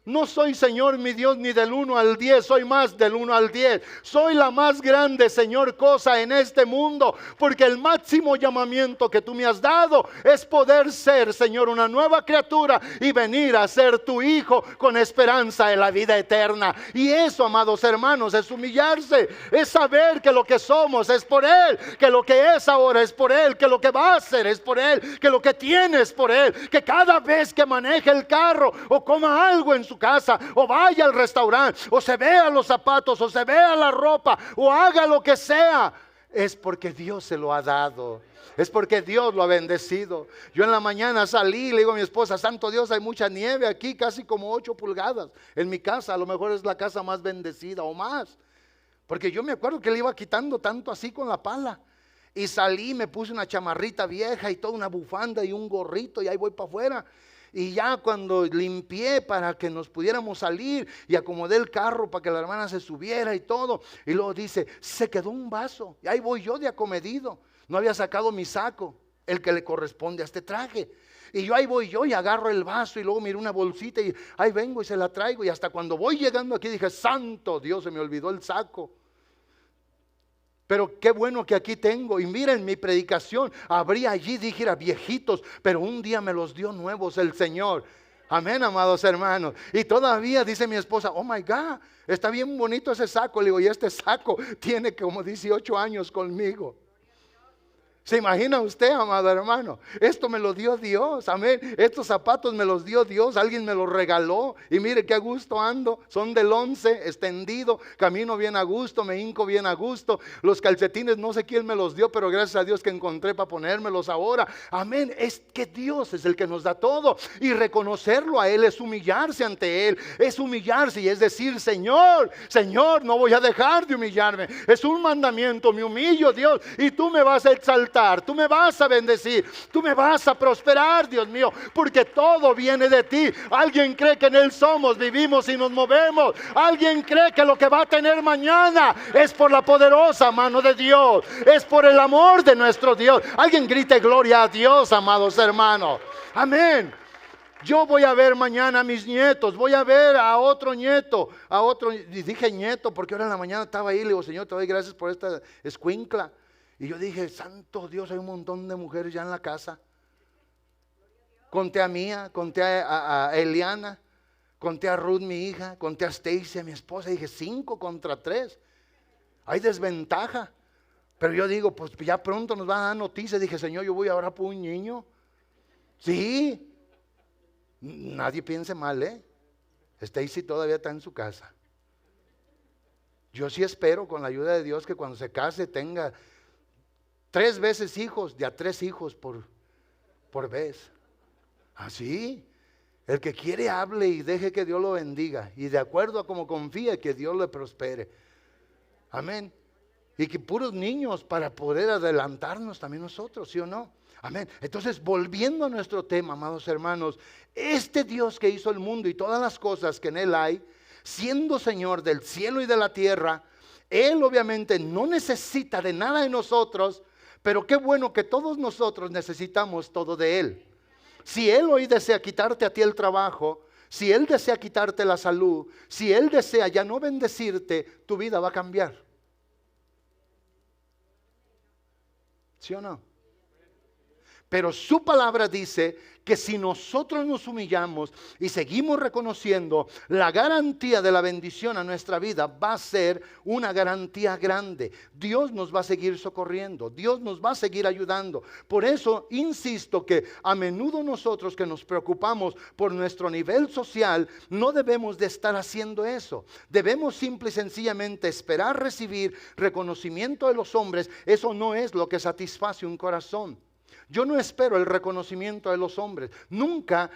no soy, Señor, mi Dios, ni del 1 al 10, soy más del 1 al 10. Soy la más grande, Señor, cosa en este mundo, porque el máximo llamamiento que tú me has dado es poder ser, Señor, una nueva criatura y venir a ser tu hijo con esperanza en la vida eterna. Y eso, amados hermanos, es humillarse, es saber que lo que somos es por Él, que lo que es ahora es por Él, que lo que va a ser es por Él, que lo que tiene es por Él, que cada vez que maneje el carro o coma algo en su casa, o vaya al restaurante, o se vea los zapatos, o se vea la ropa, o haga lo que sea, es porque Dios se lo ha dado, es porque Dios lo ha bendecido. Yo en la mañana salí y le digo a mi esposa, santo Dios, hay mucha nieve aquí, casi como 8 pulgadas en mi casa. A lo mejor es la casa más bendecida o más, porque yo me acuerdo que le iba quitando tanto así con la pala. Y salí, me puse una chamarrita vieja y toda una bufanda y un gorrito, y ahí voy para afuera. Y ya cuando limpié para que nos pudiéramos salir y acomodé el carro para que la hermana se subiera y todo, y luego dice, se quedó un vaso, y ahí voy yo de acomedido, no había sacado mi saco, el que le corresponde a este traje. Y yo ahí voy yo y agarro el vaso y luego miro una bolsita y ahí vengo y se la traigo. Y hasta cuando voy llegando aquí dije, santo Dios, se me olvidó el saco. Pero qué bueno que aquí tengo. Y miren, mi predicación habría allí, dijera, viejitos, pero un día me los dio nuevos el Señor. Amén, amados hermanos. Y todavía dice mi esposa, oh my God, está bien bonito ese saco. Le digo, y este saco tiene como 18 años conmigo. ¿Se imagina usted, amado hermano? Esto me lo dio Dios, amén. Estos zapatos me los dio Dios, alguien me los regaló. Y mire qué a gusto ando, son del 11, extendido, camino bien a gusto, me hinco bien a gusto. Los calcetines no sé quién me los dio, pero gracias a Dios que encontré para ponérmelos ahora. Amén, es que Dios es el que nos da todo. Y reconocerlo a Él es humillarse ante Él, es humillarse y es decir, Señor, Señor, no voy a dejar de humillarme. Es un mandamiento, me humillo, Dios, y tú me vas a exaltar. Tú me vas a bendecir, tú me vas a prosperar, Dios mío, porque todo viene de ti. Alguien cree que en Él somos, vivimos y nos movemos. Alguien cree que lo que va a tener mañana es por la poderosa mano de Dios, es por el amor de nuestro Dios. Alguien grite gloria a Dios, amados hermanos. Amén. Yo voy a ver mañana a mis nietos, voy a ver a otro nieto, a otro, y dije nieto porque ahora en la mañana estaba ahí, le digo, Señor, te doy gracias por esta escuincla. Y yo dije, santo Dios, hay un montón de mujeres ya en la casa. Conté a Mía, conté a Eliana, conté a Ruth, mi hija, conté a Stacy, a mi esposa, y dije 5 contra 3. Hay desventaja. Pero yo digo, pues ya pronto nos van a dar noticias. Dije, Señor, yo voy ahora por un niño. Sí. Nadie piense mal, Stacy todavía está en su casa. Yo sí espero, con la ayuda de Dios, que cuando se case tenga 3 veces hijos, de a 3 hijos por vez. Así. El que quiere hable y deje que Dios lo bendiga. Y de acuerdo a como confía, que Dios le prospere. Amén. Y que puros niños para poder adelantarnos también nosotros, ¿sí o no? Amén. Entonces, volviendo a nuestro tema, amados hermanos, este Dios que hizo el mundo y todas las cosas que en él hay, siendo Señor del cielo y de la tierra, Él obviamente no necesita de nada de nosotros, pero qué bueno que todos nosotros necesitamos todo de Él. Si Él hoy desea quitarte a ti el trabajo, si Él desea quitarte la salud, si Él desea ya no bendecirte, tu vida va a cambiar. ¿Sí o no? Pero su palabra dice que si nosotros nos humillamos y seguimos reconociendo, la garantía de la bendición a nuestra vida va a ser una garantía grande. Dios nos va a seguir socorriendo, Dios nos va a seguir ayudando. Por eso insisto que a menudo nosotros que nos preocupamos por nuestro nivel social, no debemos de estar haciendo eso. Debemos simple y sencillamente esperar recibir reconocimiento de los hombres. Eso no es lo que satisface un corazón. Yo no espero el reconocimiento de los hombres. Nunca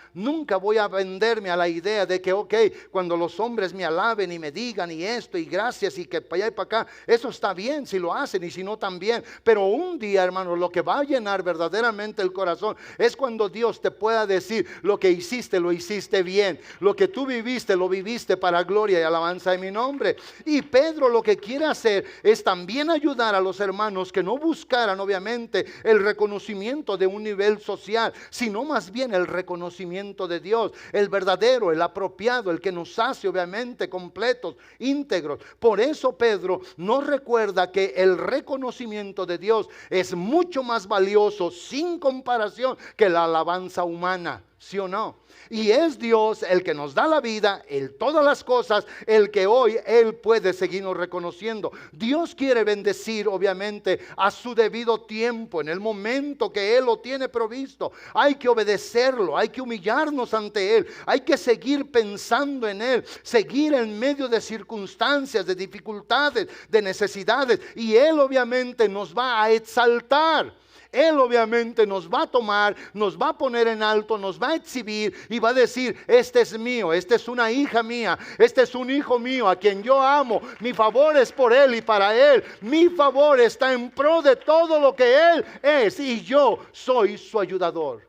voy a venderme a la idea de que, cuando los hombres me alaben y me digan y esto y gracias y que para allá y para acá, eso está bien si lo hacen y si no también. Pero un día, hermano, lo que va a llenar verdaderamente el corazón es cuando Dios te pueda decir, lo que hiciste, lo hiciste bien. Lo que tú viviste, lo viviste para gloria y alabanza de mi nombre. Y Pedro lo que quiere hacer es también ayudar a los hermanos que no buscaran, obviamente, el reconocimiento de un nivel social, sino más bien el reconocimiento de Dios, el verdadero, el apropiado, el que nos hace obviamente completos, íntegros. Por eso Pedro nos recuerda que el reconocimiento de Dios es mucho más valioso sin comparación que la alabanza humana. ¿Sí o no? Y es Dios el que nos da la vida, todas las cosas, el que hoy Él puede seguirnos reconociendo. Dios quiere bendecir obviamente a su debido tiempo, en el momento que Él lo tiene provisto. Hay que obedecerlo, hay que humillarnos ante Él, hay que seguir pensando en Él, seguir en medio de circunstancias, de dificultades, de necesidades. Y Él obviamente nos va a exaltar. Él obviamente nos va a tomar, nos va a poner en alto, nos va a exhibir y va a decir, este es mío, esta es una hija mía, este es un hijo mío a quien yo amo, mi favor es por él y para él, mi favor está en pro de todo lo que él es y yo soy su ayudador.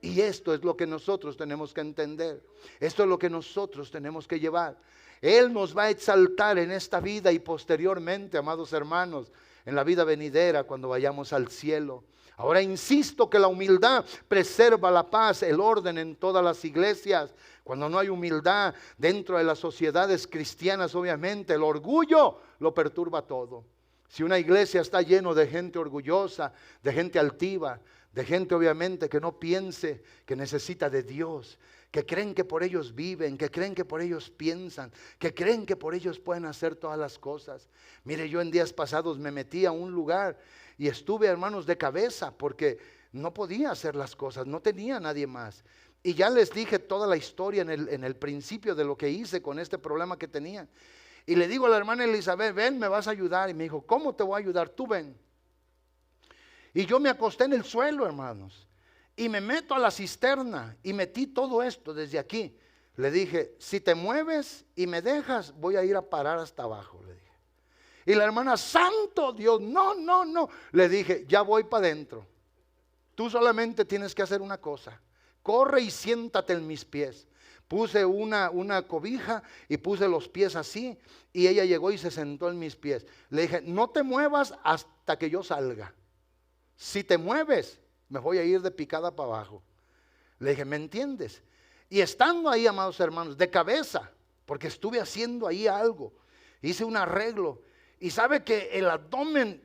Y esto es lo que nosotros tenemos que entender, esto es lo que nosotros tenemos que llevar. Él nos va a exaltar en esta vida y posteriormente, amados hermanos, en la vida venidera cuando vayamos al cielo. Ahora insisto que la humildad preserva la paz, el orden en todas las iglesias. Cuando no hay humildad dentro de las sociedades cristianas, obviamente el orgullo lo perturba todo. Si una iglesia está lleno de gente orgullosa, de gente altiva, de gente obviamente que no piense que necesita de Dios, que creen que por ellos viven, que creen que por ellos piensan, que creen que por ellos pueden hacer todas las cosas. Mire, yo en días pasados me metí a un lugar y estuve, hermanos, de cabeza porque no podía hacer las cosas, no tenía nadie más. Y ya les dije toda la historia en el principio de lo que hice con este problema que tenía. Y le digo a la hermana Elizabeth, ven, me vas a ayudar. Y me dijo, ¿cómo te voy a ayudar? Tú ven. Y yo me acosté en el suelo, hermanos. Y me meto a la cisterna y metí todo esto desde aquí. Le dije, si te mueves y me dejas, voy a ir a parar hasta abajo, le dije. Y la hermana, santo Dios, no. Le dije, ya voy para adentro. Tú solamente tienes que hacer una cosa. Corre y siéntate en mis pies. Puse una cobija y puse los pies así. Y ella llegó y se sentó en mis pies. Le dije, no te muevas hasta que yo salga. Si te mueves, me voy a ir de picada para abajo. Le dije, ¿me entiendes? Y estando ahí, amados hermanos, de cabeza, porque estuve haciendo ahí algo, hice un arreglo, y sabe que el abdomen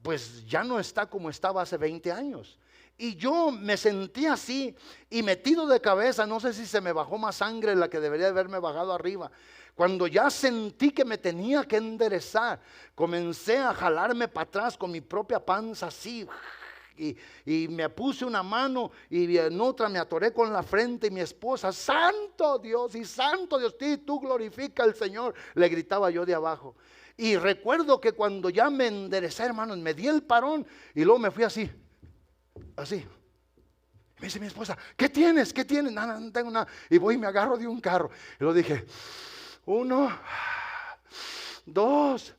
pues ya no está como estaba hace 20 años. Y yo me sentí así y metido de cabeza, no sé si se me bajó más sangre de la que debería haberme bajado arriba. Cuando ya sentí que me tenía que enderezar, comencé a jalarme para atrás con mi propia panza así. Y me puse una mano y en otra me atoré con la frente, y mi esposa, santo Dios y santo Dios, tú glorifica al Señor, le gritaba yo de abajo. Y recuerdo que cuando ya me enderecé, hermanos, me di el parón y luego me fui así. Me dice mi esposa, ¿qué tienes? ¿Qué tienes? Nada, no tengo nada. Y voy y me agarro de un carro. Y lo dije, 1, 2,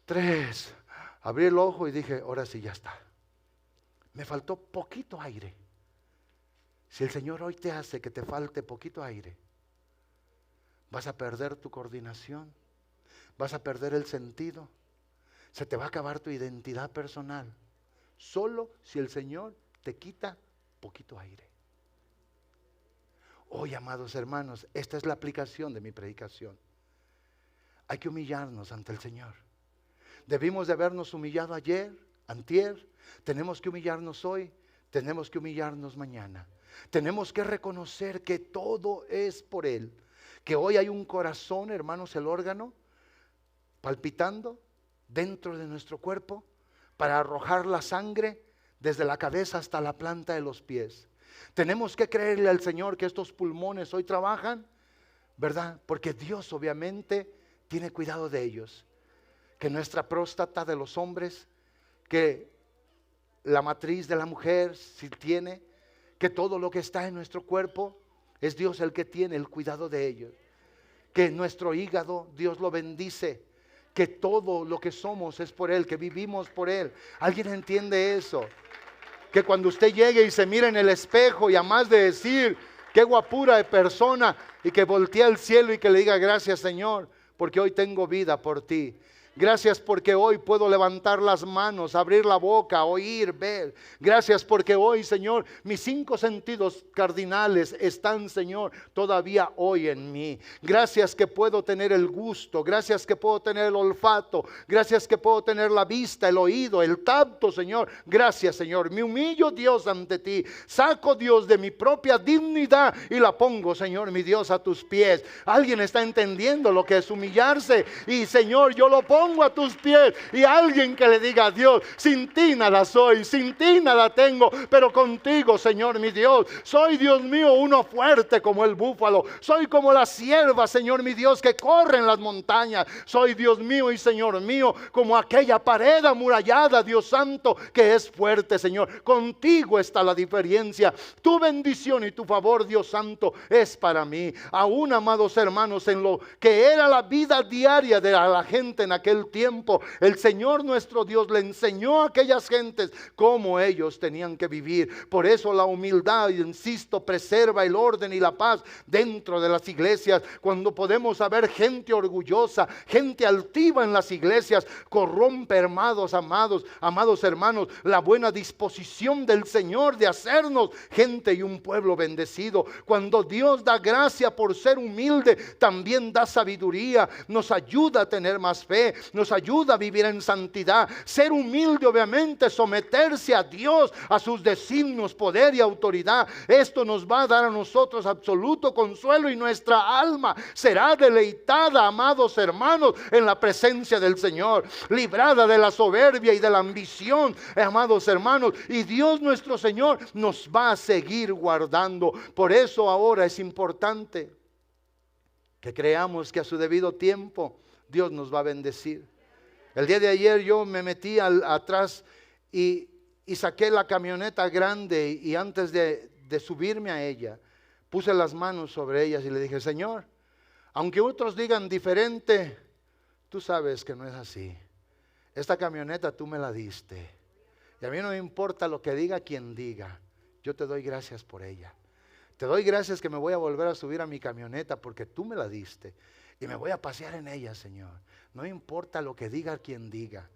3. Abrí el ojo y dije, ahora sí ya está. Me faltó poquito aire. Si el Señor hoy te hace que te falte poquito aire, vas a perder tu coordinación, vas a perder el sentido, se te va a acabar tu identidad personal. Solo si el Señor te quita poquito aire. Hoy, amados hermanos, esta es la aplicación de mi predicación. Hay que humillarnos ante el Señor. Debimos de habernos humillado ayer, antier. Tenemos que humillarnos hoy. Tenemos que humillarnos mañana. Tenemos que reconocer que todo es por Él. Que hoy hay un corazón, hermanos, el órgano, palpitando dentro de nuestro cuerpo para arrojar la sangre desde la cabeza hasta la planta de los pies. Tenemos que creerle al Señor que estos pulmones hoy trabajan, ¿verdad? Porque Dios obviamente tiene cuidado de ellos. Que nuestra próstata de los hombres, que la matriz de la mujer si tiene, que todo lo que está en nuestro cuerpo es Dios el que tiene el cuidado de ellos. Que nuestro hígado Dios lo bendice. Que todo lo que somos es por Él, que vivimos por Él. ¿Alguien entiende eso? Que cuando usted llegue y se mire en el espejo y a más de decir, qué guapura de persona, y que voltee al cielo y que le diga, gracias Señor, porque hoy tengo vida por ti. Gracias porque hoy puedo levantar las manos, abrir la boca, oír, ver. Gracias porque hoy, Señor, mis 5 sentidos cardinales están, Señor, todavía hoy en mí. Gracias que puedo tener el gusto. Gracias que puedo tener el olfato. Gracias que puedo tener la vista, el oído, el tacto, Señor. Gracias, Señor. Me humillo, Dios, ante ti. Saco, Dios, de mi propia dignidad y la pongo, Señor, mi Dios, a tus pies. Alguien está entendiendo lo que es humillarse. Y, Señor, yo lo pongo a tus pies, y alguien que le diga a Dios, sin ti nada soy, sin ti nada tengo, pero contigo, Señor mi Dios, soy, Dios mío, uno fuerte como el búfalo, soy como la cierva, Señor mi Dios, que corre en las montañas, soy, Dios mío y Señor mío, como aquella pared amurallada, Dios santo, que es fuerte, Señor. Contigo está la diferencia. Tu bendición y tu favor, Dios santo, es para mí. Aún, amados hermanos, en lo que era la vida diaria de la gente en aquel tiempo, el Señor nuestro Dios le enseñó a aquellas gentes cómo ellos tenían que vivir. Por eso la humildad, insisto, preserva el orden y la paz dentro de las iglesias. Cuando podemos haber gente orgullosa, gente altiva en las iglesias, corrompe, amados hermanos, la buena disposición del Señor de hacernos gente y un pueblo bendecido. Cuando Dios da gracia por ser humilde, también da sabiduría, nos ayuda a tener más fe, nos ayuda a vivir en santidad. Ser humilde, obviamente, someterse a Dios, a sus designios, poder y autoridad. Esto nos va a dar a nosotros absoluto consuelo, y nuestra alma será deleitada, amados hermanos, en la presencia del Señor, librada de la soberbia y de la ambición, amados hermanos. Y Dios nuestro Señor nos va a seguir guardando. Por eso ahora es importante que creamos que a su debido tiempo Dios nos va a bendecir. El día de ayer yo me metí atrás y saqué la camioneta grande, y antes de subirme a ella, puse las manos sobre ellas y le dije, Señor, aunque otros digan diferente, tú sabes que no es así. Esta camioneta tú me la diste, y a mí no me importa lo que diga quien diga. Yo te doy gracias por ella. Te doy gracias que me voy a volver a subir a mi camioneta porque tú me la diste. Y me voy a pasear en ella, Señor. No importa lo que diga quien diga.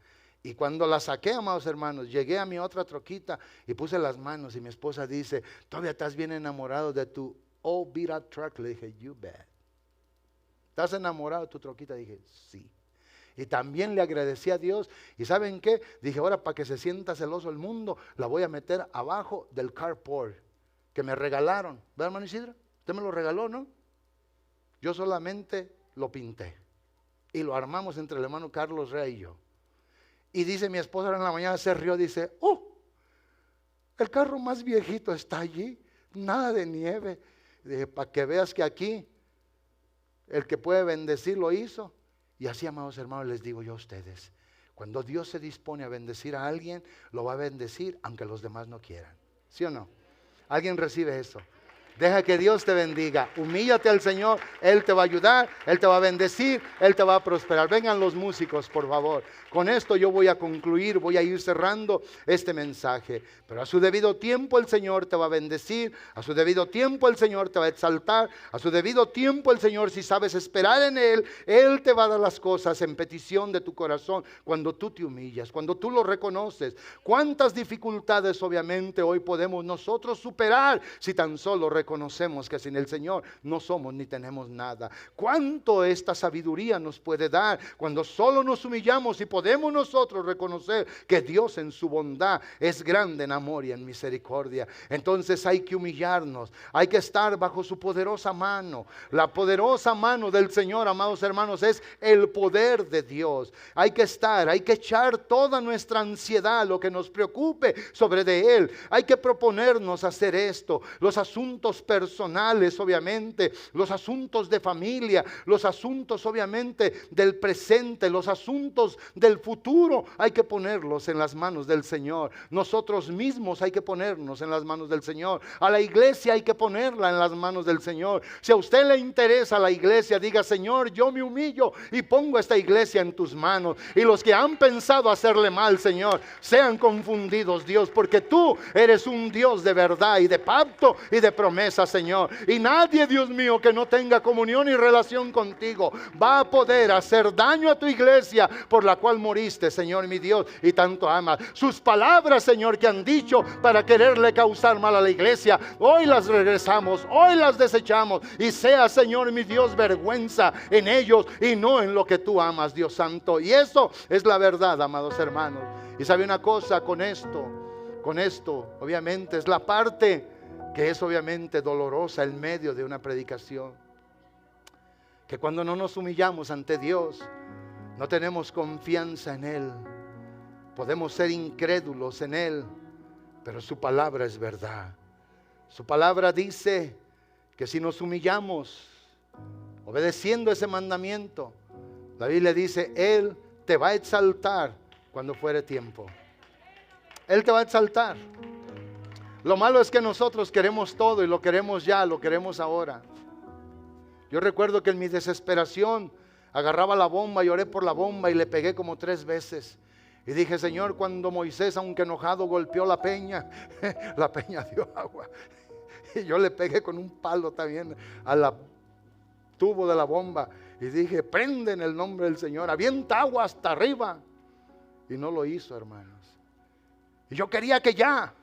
Y cuando la saqué, amados hermanos, llegué a mi otra troquita y puse las manos y mi esposa dice, todavía estás bien enamorado de tu old beat up truck. Le dije, you bet. ¿Estás enamorado de tu troquita? Dije, sí. Y también le agradecí a Dios. ¿Y saben qué? Dije, ahora para que se sienta celoso el mundo, la voy a meter abajo del carport que me regalaron. ¿Verdad, hermano Isidro? Usted me lo regaló, ¿no? Yo solamente lo pinté. Y lo armamos entre el hermano Carlos Rey y yo. Y dice mi esposa en la mañana, se rió, dice, el carro más viejito está allí, nada de nieve. Dije, para que veas que aquí el que puede bendecir lo hizo. Y así, amados hermanos, les digo yo a ustedes, cuando Dios se dispone a bendecir a alguien, lo va a bendecir aunque los demás no quieran. ¿Sí o no? ¿Alguien recibe eso? Deja que Dios te bendiga, humíllate al Señor, Él te va a ayudar, Él te va a bendecir, Él te va a prosperar. Vengan los músicos, por favor. Con esto yo voy a concluir, voy a ir cerrando este mensaje. Pero a su debido tiempo el Señor te va a bendecir, a su debido tiempo el Señor te va a exaltar, a su debido tiempo el Señor, si sabes esperar en Él, Él te va a dar las cosas en petición de tu corazón, cuando tú te humillas, cuando tú lo reconoces. ¿Cuántas dificultades obviamente hoy podemos nosotros superar si tan solo reconocemos que sin el Señor no somos ni tenemos nada? ¿Cuánto esta sabiduría nos puede dar cuando solo nos humillamos y podemos nosotros reconocer que Dios en su bondad es grande en amor y en misericordia? Entonces hay que humillarnos, hay que estar bajo su poderosa mano. La poderosa mano del Señor, amados hermanos, es el poder de Dios. Hay que estar, hay que echar toda nuestra ansiedad, lo que nos preocupe sobre de Él. Hay que proponernos hacer esto, los asuntos personales obviamente, los asuntos de familia, los asuntos obviamente del presente, los asuntos del futuro, hay que ponerlos en las manos del Señor. Nosotros mismos hay que ponernos en las manos del Señor. A la iglesia hay que ponerla en las manos del Señor. Si a usted le interesa la iglesia, diga, Señor, yo me humillo y pongo esta iglesia en tus manos. Y los que han pensado hacerle mal, Señor, sean confundidos, Dios, porque tú eres un Dios de verdad y de pacto y de promesa, Señor. Y nadie, Dios mío, que no tenga comunión y relación contigo va a poder hacer daño a tu iglesia por la cual moriste, Señor mi Dios, y tanto amas. Sus palabras, Señor, que han dicho para quererle causar mal a la iglesia, hoy las regresamos, hoy las desechamos, y sea, Señor mi Dios, vergüenza en ellos y no en lo que tú amas, Dios santo. Y eso es la verdad, amados hermanos. Y sabe una cosa, con esto obviamente es la parte que es obviamente dolorosa en medio de una predicación, que cuando no nos humillamos ante Dios, no tenemos confianza en Él, podemos ser incrédulos en Él, pero su palabra es verdad. Su palabra dice que si nos humillamos obedeciendo ese mandamiento, la Biblia dice, Él te va a exaltar cuando fuere tiempo. Él te va a exaltar. Lo malo es que nosotros queremos todo y lo queremos ya, lo queremos ahora. Yo recuerdo que en mi desesperación agarraba la bomba y oré por la bomba y le pegué como 3 veces. Y dije, Señor, cuando Moisés, aunque enojado, golpeó la peña, la peña dio agua. Y yo le pegué con un palo también a la tubo de la bomba. Y dije, prende en el nombre del Señor, avienta agua hasta arriba. Y no lo hizo, hermanos. Y yo quería que ya.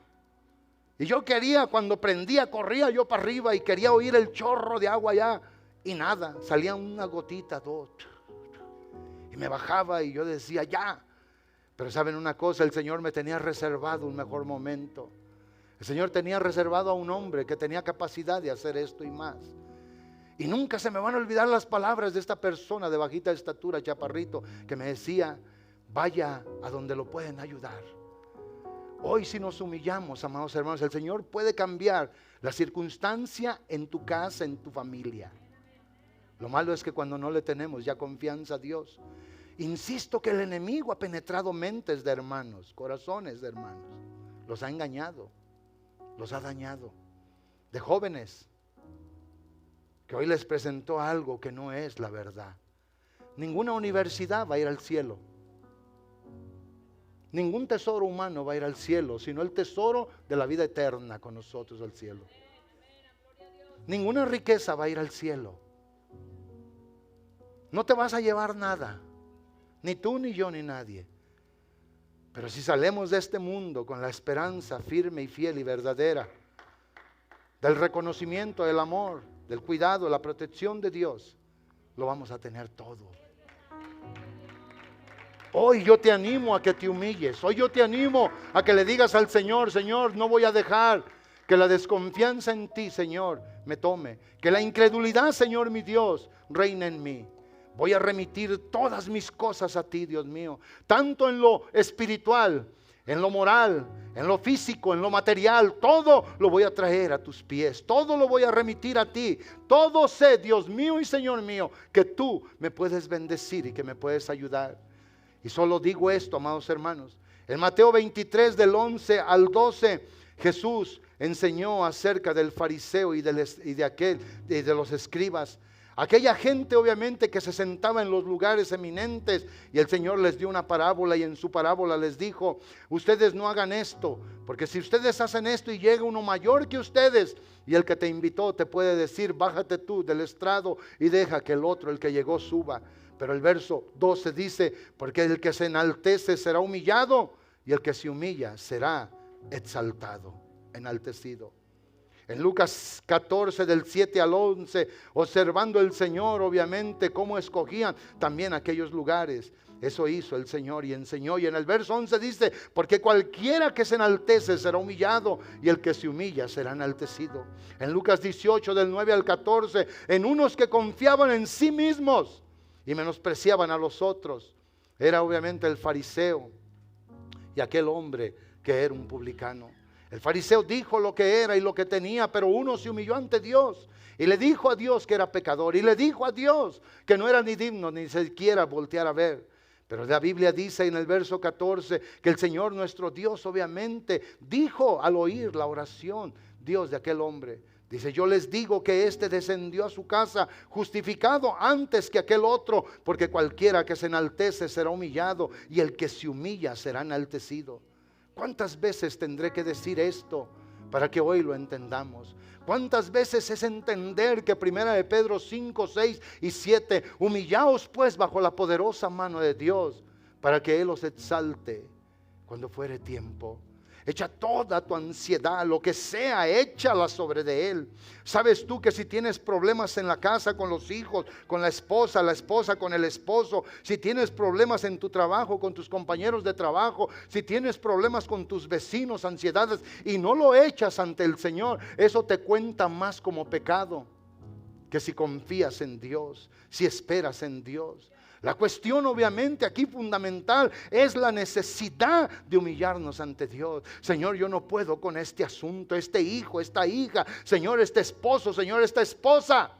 Y yo quería, cuando prendía, corría yo para arriba y quería oír el chorro de agua allá. Y nada, salía una gotita, 2. Y me bajaba y yo decía, ya. Pero saben una cosa, el Señor me tenía reservado un mejor momento. El Señor tenía reservado a un hombre que tenía capacidad de hacer esto y más. Y nunca se me van a olvidar las palabras de esta persona de bajita estatura, chaparrito, que me decía, vaya a donde lo pueden ayudar. Hoy si nos humillamos, amados hermanos, el Señor puede cambiar la circunstancia en tu casa, en tu familia. Lo malo es que cuando no le tenemos ya confianza a Dios, insisto que el enemigo ha penetrado mentes de hermanos, corazones de hermanos, los ha engañado, los ha dañado. De jóvenes que hoy les presentó algo que no es la verdad. Ninguna universidad va a ir al cielo. Ningún tesoro humano va a ir al cielo, sino el tesoro de la vida eterna con nosotros al cielo. Ninguna riqueza va a ir al cielo. No te vas a llevar nada, ni tú, ni yo, ni nadie. Pero si salemos de este mundo con la esperanza firme y fiel y verdadera, del reconocimiento, del amor, del cuidado, la protección de Dios, lo vamos a tener todo. Hoy yo te animo a que te humilles. Hoy yo te animo a que le digas al Señor: Señor, no voy a dejar que la desconfianza en ti, Señor, me tome. Que la incredulidad, Señor mi Dios, reine en mí. Voy a remitir todas mis cosas a ti, Dios mío. Tanto en lo espiritual, en lo moral, en lo físico, en lo material. Todo lo voy a traer a tus pies. Todo lo voy a remitir a ti. Todo sé, Dios mío y Señor mío, que tú me puedes bendecir y que me puedes ayudar. Y solo digo esto, amados hermanos. En Mateo 23, del 11 al 12, Jesús enseñó acerca del fariseo y de los escribas. Aquella gente obviamente que se sentaba en los lugares eminentes, y el Señor les dio una parábola, y en su parábola les dijo: ustedes no hagan esto, porque si ustedes hacen esto y llega uno mayor que ustedes, y el que te invitó te puede decir: bájate tú del estrado y deja que el otro, el que llegó, suba. Pero el verso 12 dice: porque el que se enaltece será humillado, y el que se humilla será exaltado, enaltecido. En Lucas 14, del 7 al 11, observando el Señor obviamente cómo escogían también aquellos lugares. Eso hizo el Señor y enseñó. Y en el verso 11 dice: porque cualquiera que se enaltece será humillado, y el que se humilla será enaltecido. En Lucas 18, del 9 al 14, en unos que confiaban en sí mismos y menospreciaban a los otros, era obviamente el fariseo y aquel hombre que era un publicano. El fariseo dijo lo que era y lo que tenía, pero uno se humilló ante Dios y le dijo a Dios que era pecador, y le dijo a Dios que no era ni digno ni siquiera voltear a ver. Pero la Biblia dice en el verso 14 que el Señor nuestro Dios obviamente dijo al oír la oración, Dios, de aquel hombre. Dice: yo les digo que éste descendió a su casa justificado antes que aquel otro, porque cualquiera que se enaltece será humillado, y el que se humilla será enaltecido. ¿Cuántas veces tendré que decir esto para que hoy lo entendamos? ¿Cuántas veces es entender que 1 de Pedro 5, 6 y 7, humillaos pues bajo la poderosa mano de Dios, para que Él os exalte cuando fuere tiempo? Echa toda tu ansiedad, lo que sea, échala sobre de Él. ¿Sabes tú que si tienes problemas en la casa con los hijos, con la esposa con el esposo, si tienes problemas en tu trabajo con tus compañeros de trabajo, si tienes problemas con tus vecinos, ansiedades, y no lo echas ante el Señor, eso te cuenta más como pecado que si confías en Dios, si esperas en Dios? La cuestión obviamente aquí fundamental es la necesidad de humillarnos ante Dios. Señor, yo no puedo con este asunto, este hijo, esta hija, Señor, este esposo, Señor, esta esposa.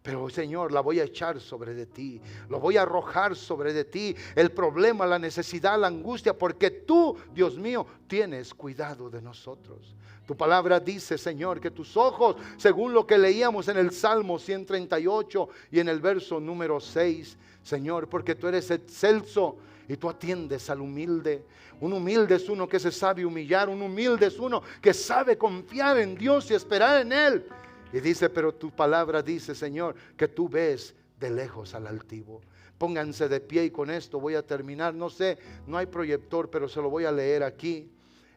Pero Señor, la voy a echar sobre de ti, lo voy a arrojar sobre de ti, el problema, la necesidad, la angustia, porque tú, Dios mío, tienes cuidado de nosotros. Tu palabra dice, Señor, que tus ojos, según lo que leíamos en el Salmo 138 y en el verso número 6, Señor, porque tú eres excelso y tú atiendes al humilde. Un humilde es uno que se sabe humillar, un humilde es uno que sabe confiar en Dios y esperar en Él. Y dice, pero tu palabra dice, Señor, que tú ves de lejos al altivo. Pónganse de pie y con esto voy a terminar. No sé, no hay proyector, pero se lo voy a leer aquí.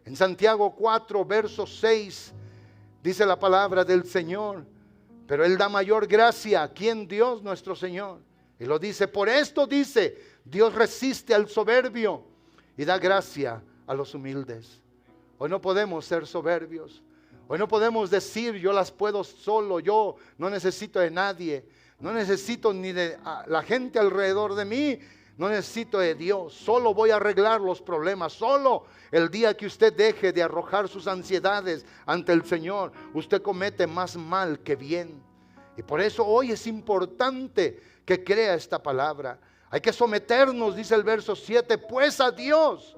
En Santiago 4, verso 6, dice la palabra del Señor: pero Él da mayor gracia. ¿Quién? Dios nuestro Señor. Y lo dice, por esto dice, Dios resiste al soberbio y da gracia a los humildes. Hoy no podemos ser soberbios. Hoy no podemos decir, yo las puedo solo, yo no necesito de nadie. No necesito ni de la gente alrededor de mí. No necesito de Dios, solo voy a arreglar los problemas. Solo el día que usted deje de arrojar sus ansiedades ante el Señor, usted comete más mal que bien. Y por eso hoy es importante que crea esta palabra. Hay que someternos, dice el verso 7, pues a Dios.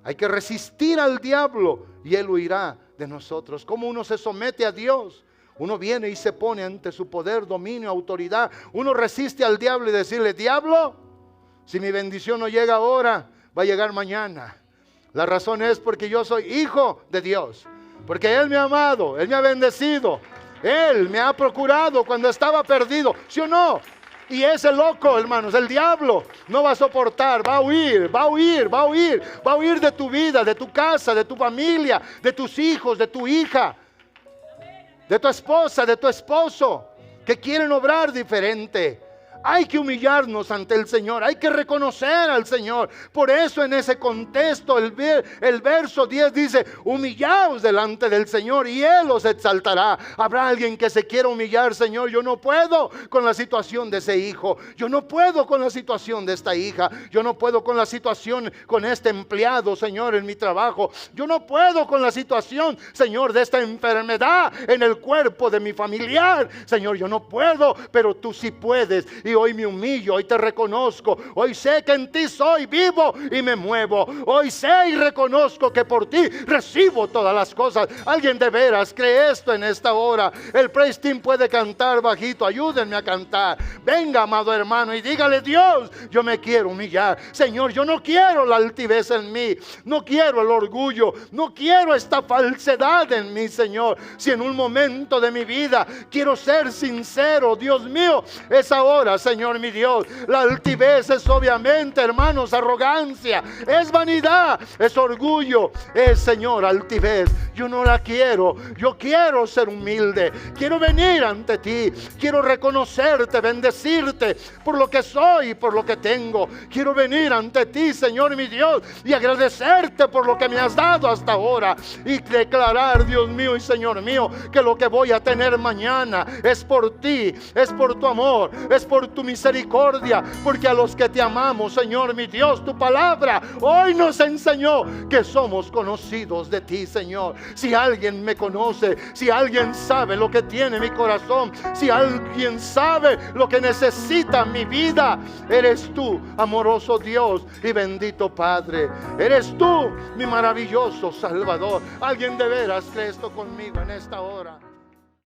Hay que resistir al diablo y él huirá de nosotros. ¿Cómo uno se somete a Dios? Uno viene y se pone ante su poder, dominio, autoridad. Uno resiste al diablo y decirle, diablo, si mi bendición no llega ahora, va a llegar mañana. La razón es porque yo soy hijo de Dios, porque Él me ha amado, Él me ha bendecido, Él me ha procurado cuando estaba perdido, ¿sí o no? Y ese loco, hermanos, el diablo, no va a soportar, va a huir, va a huir, va a huir, va a huir de tu vida, de tu casa, de tu familia, de tus hijos, de tu hija, de tu esposa, de tu esposo, que quieren obrar diferente. Hay que humillarnos ante el Señor, hay que reconocer al Señor. Por eso en ese contexto el verso 10 dice: humillaos delante del Señor y Él os exaltará. Habrá alguien que se quiera humillar: Señor, yo no puedo con la situación de ese hijo, yo no puedo con la situación de esta hija, yo no puedo con la situación con este empleado, Señor, en mi trabajo, yo no puedo con la situación, Señor, de esta enfermedad en el cuerpo de mi familiar. Señor, yo no puedo, pero tú sí puedes. Y hoy me humillo, hoy te reconozco, hoy sé que en ti soy vivo y me muevo, hoy sé y reconozco que por ti recibo todas las cosas. Alguien de veras cree esto en esta hora. El praise team puede cantar bajito, ayúdenme a cantar. Venga, amado hermano, y dígale: Dios, yo me quiero humillar. Señor, yo no quiero la altivez en mí, no quiero el orgullo, no quiero esta falsedad en mí, Señor. Si en un momento de mi vida quiero ser sincero, Dios mío, es ahora, Señor mi Dios. La altivez es obviamente, hermanos, arrogancia, es vanidad, es orgullo, es, Señor, altivez. Yo no la quiero. Yo quiero ser humilde, quiero venir ante ti, quiero reconocerte, bendecirte por lo que soy, por lo que tengo. Quiero venir ante ti, Señor mi Dios, y agradecerte por lo que me has dado hasta ahora, y declarar, Dios mío y Señor mío, que lo que voy a tener mañana es por ti, es por tu amor, es por tu misericordia, porque a los que te amamos, Señor mi Dios, tu palabra hoy nos enseñó que somos conocidos de ti, Señor. Si alguien me conoce, si alguien sabe lo que tiene mi corazón, si alguien sabe lo que necesita mi vida, eres tú, amoroso Dios y bendito Padre. Eres tú, mi maravilloso Salvador. Alguien de veras cree esto conmigo en esta hora.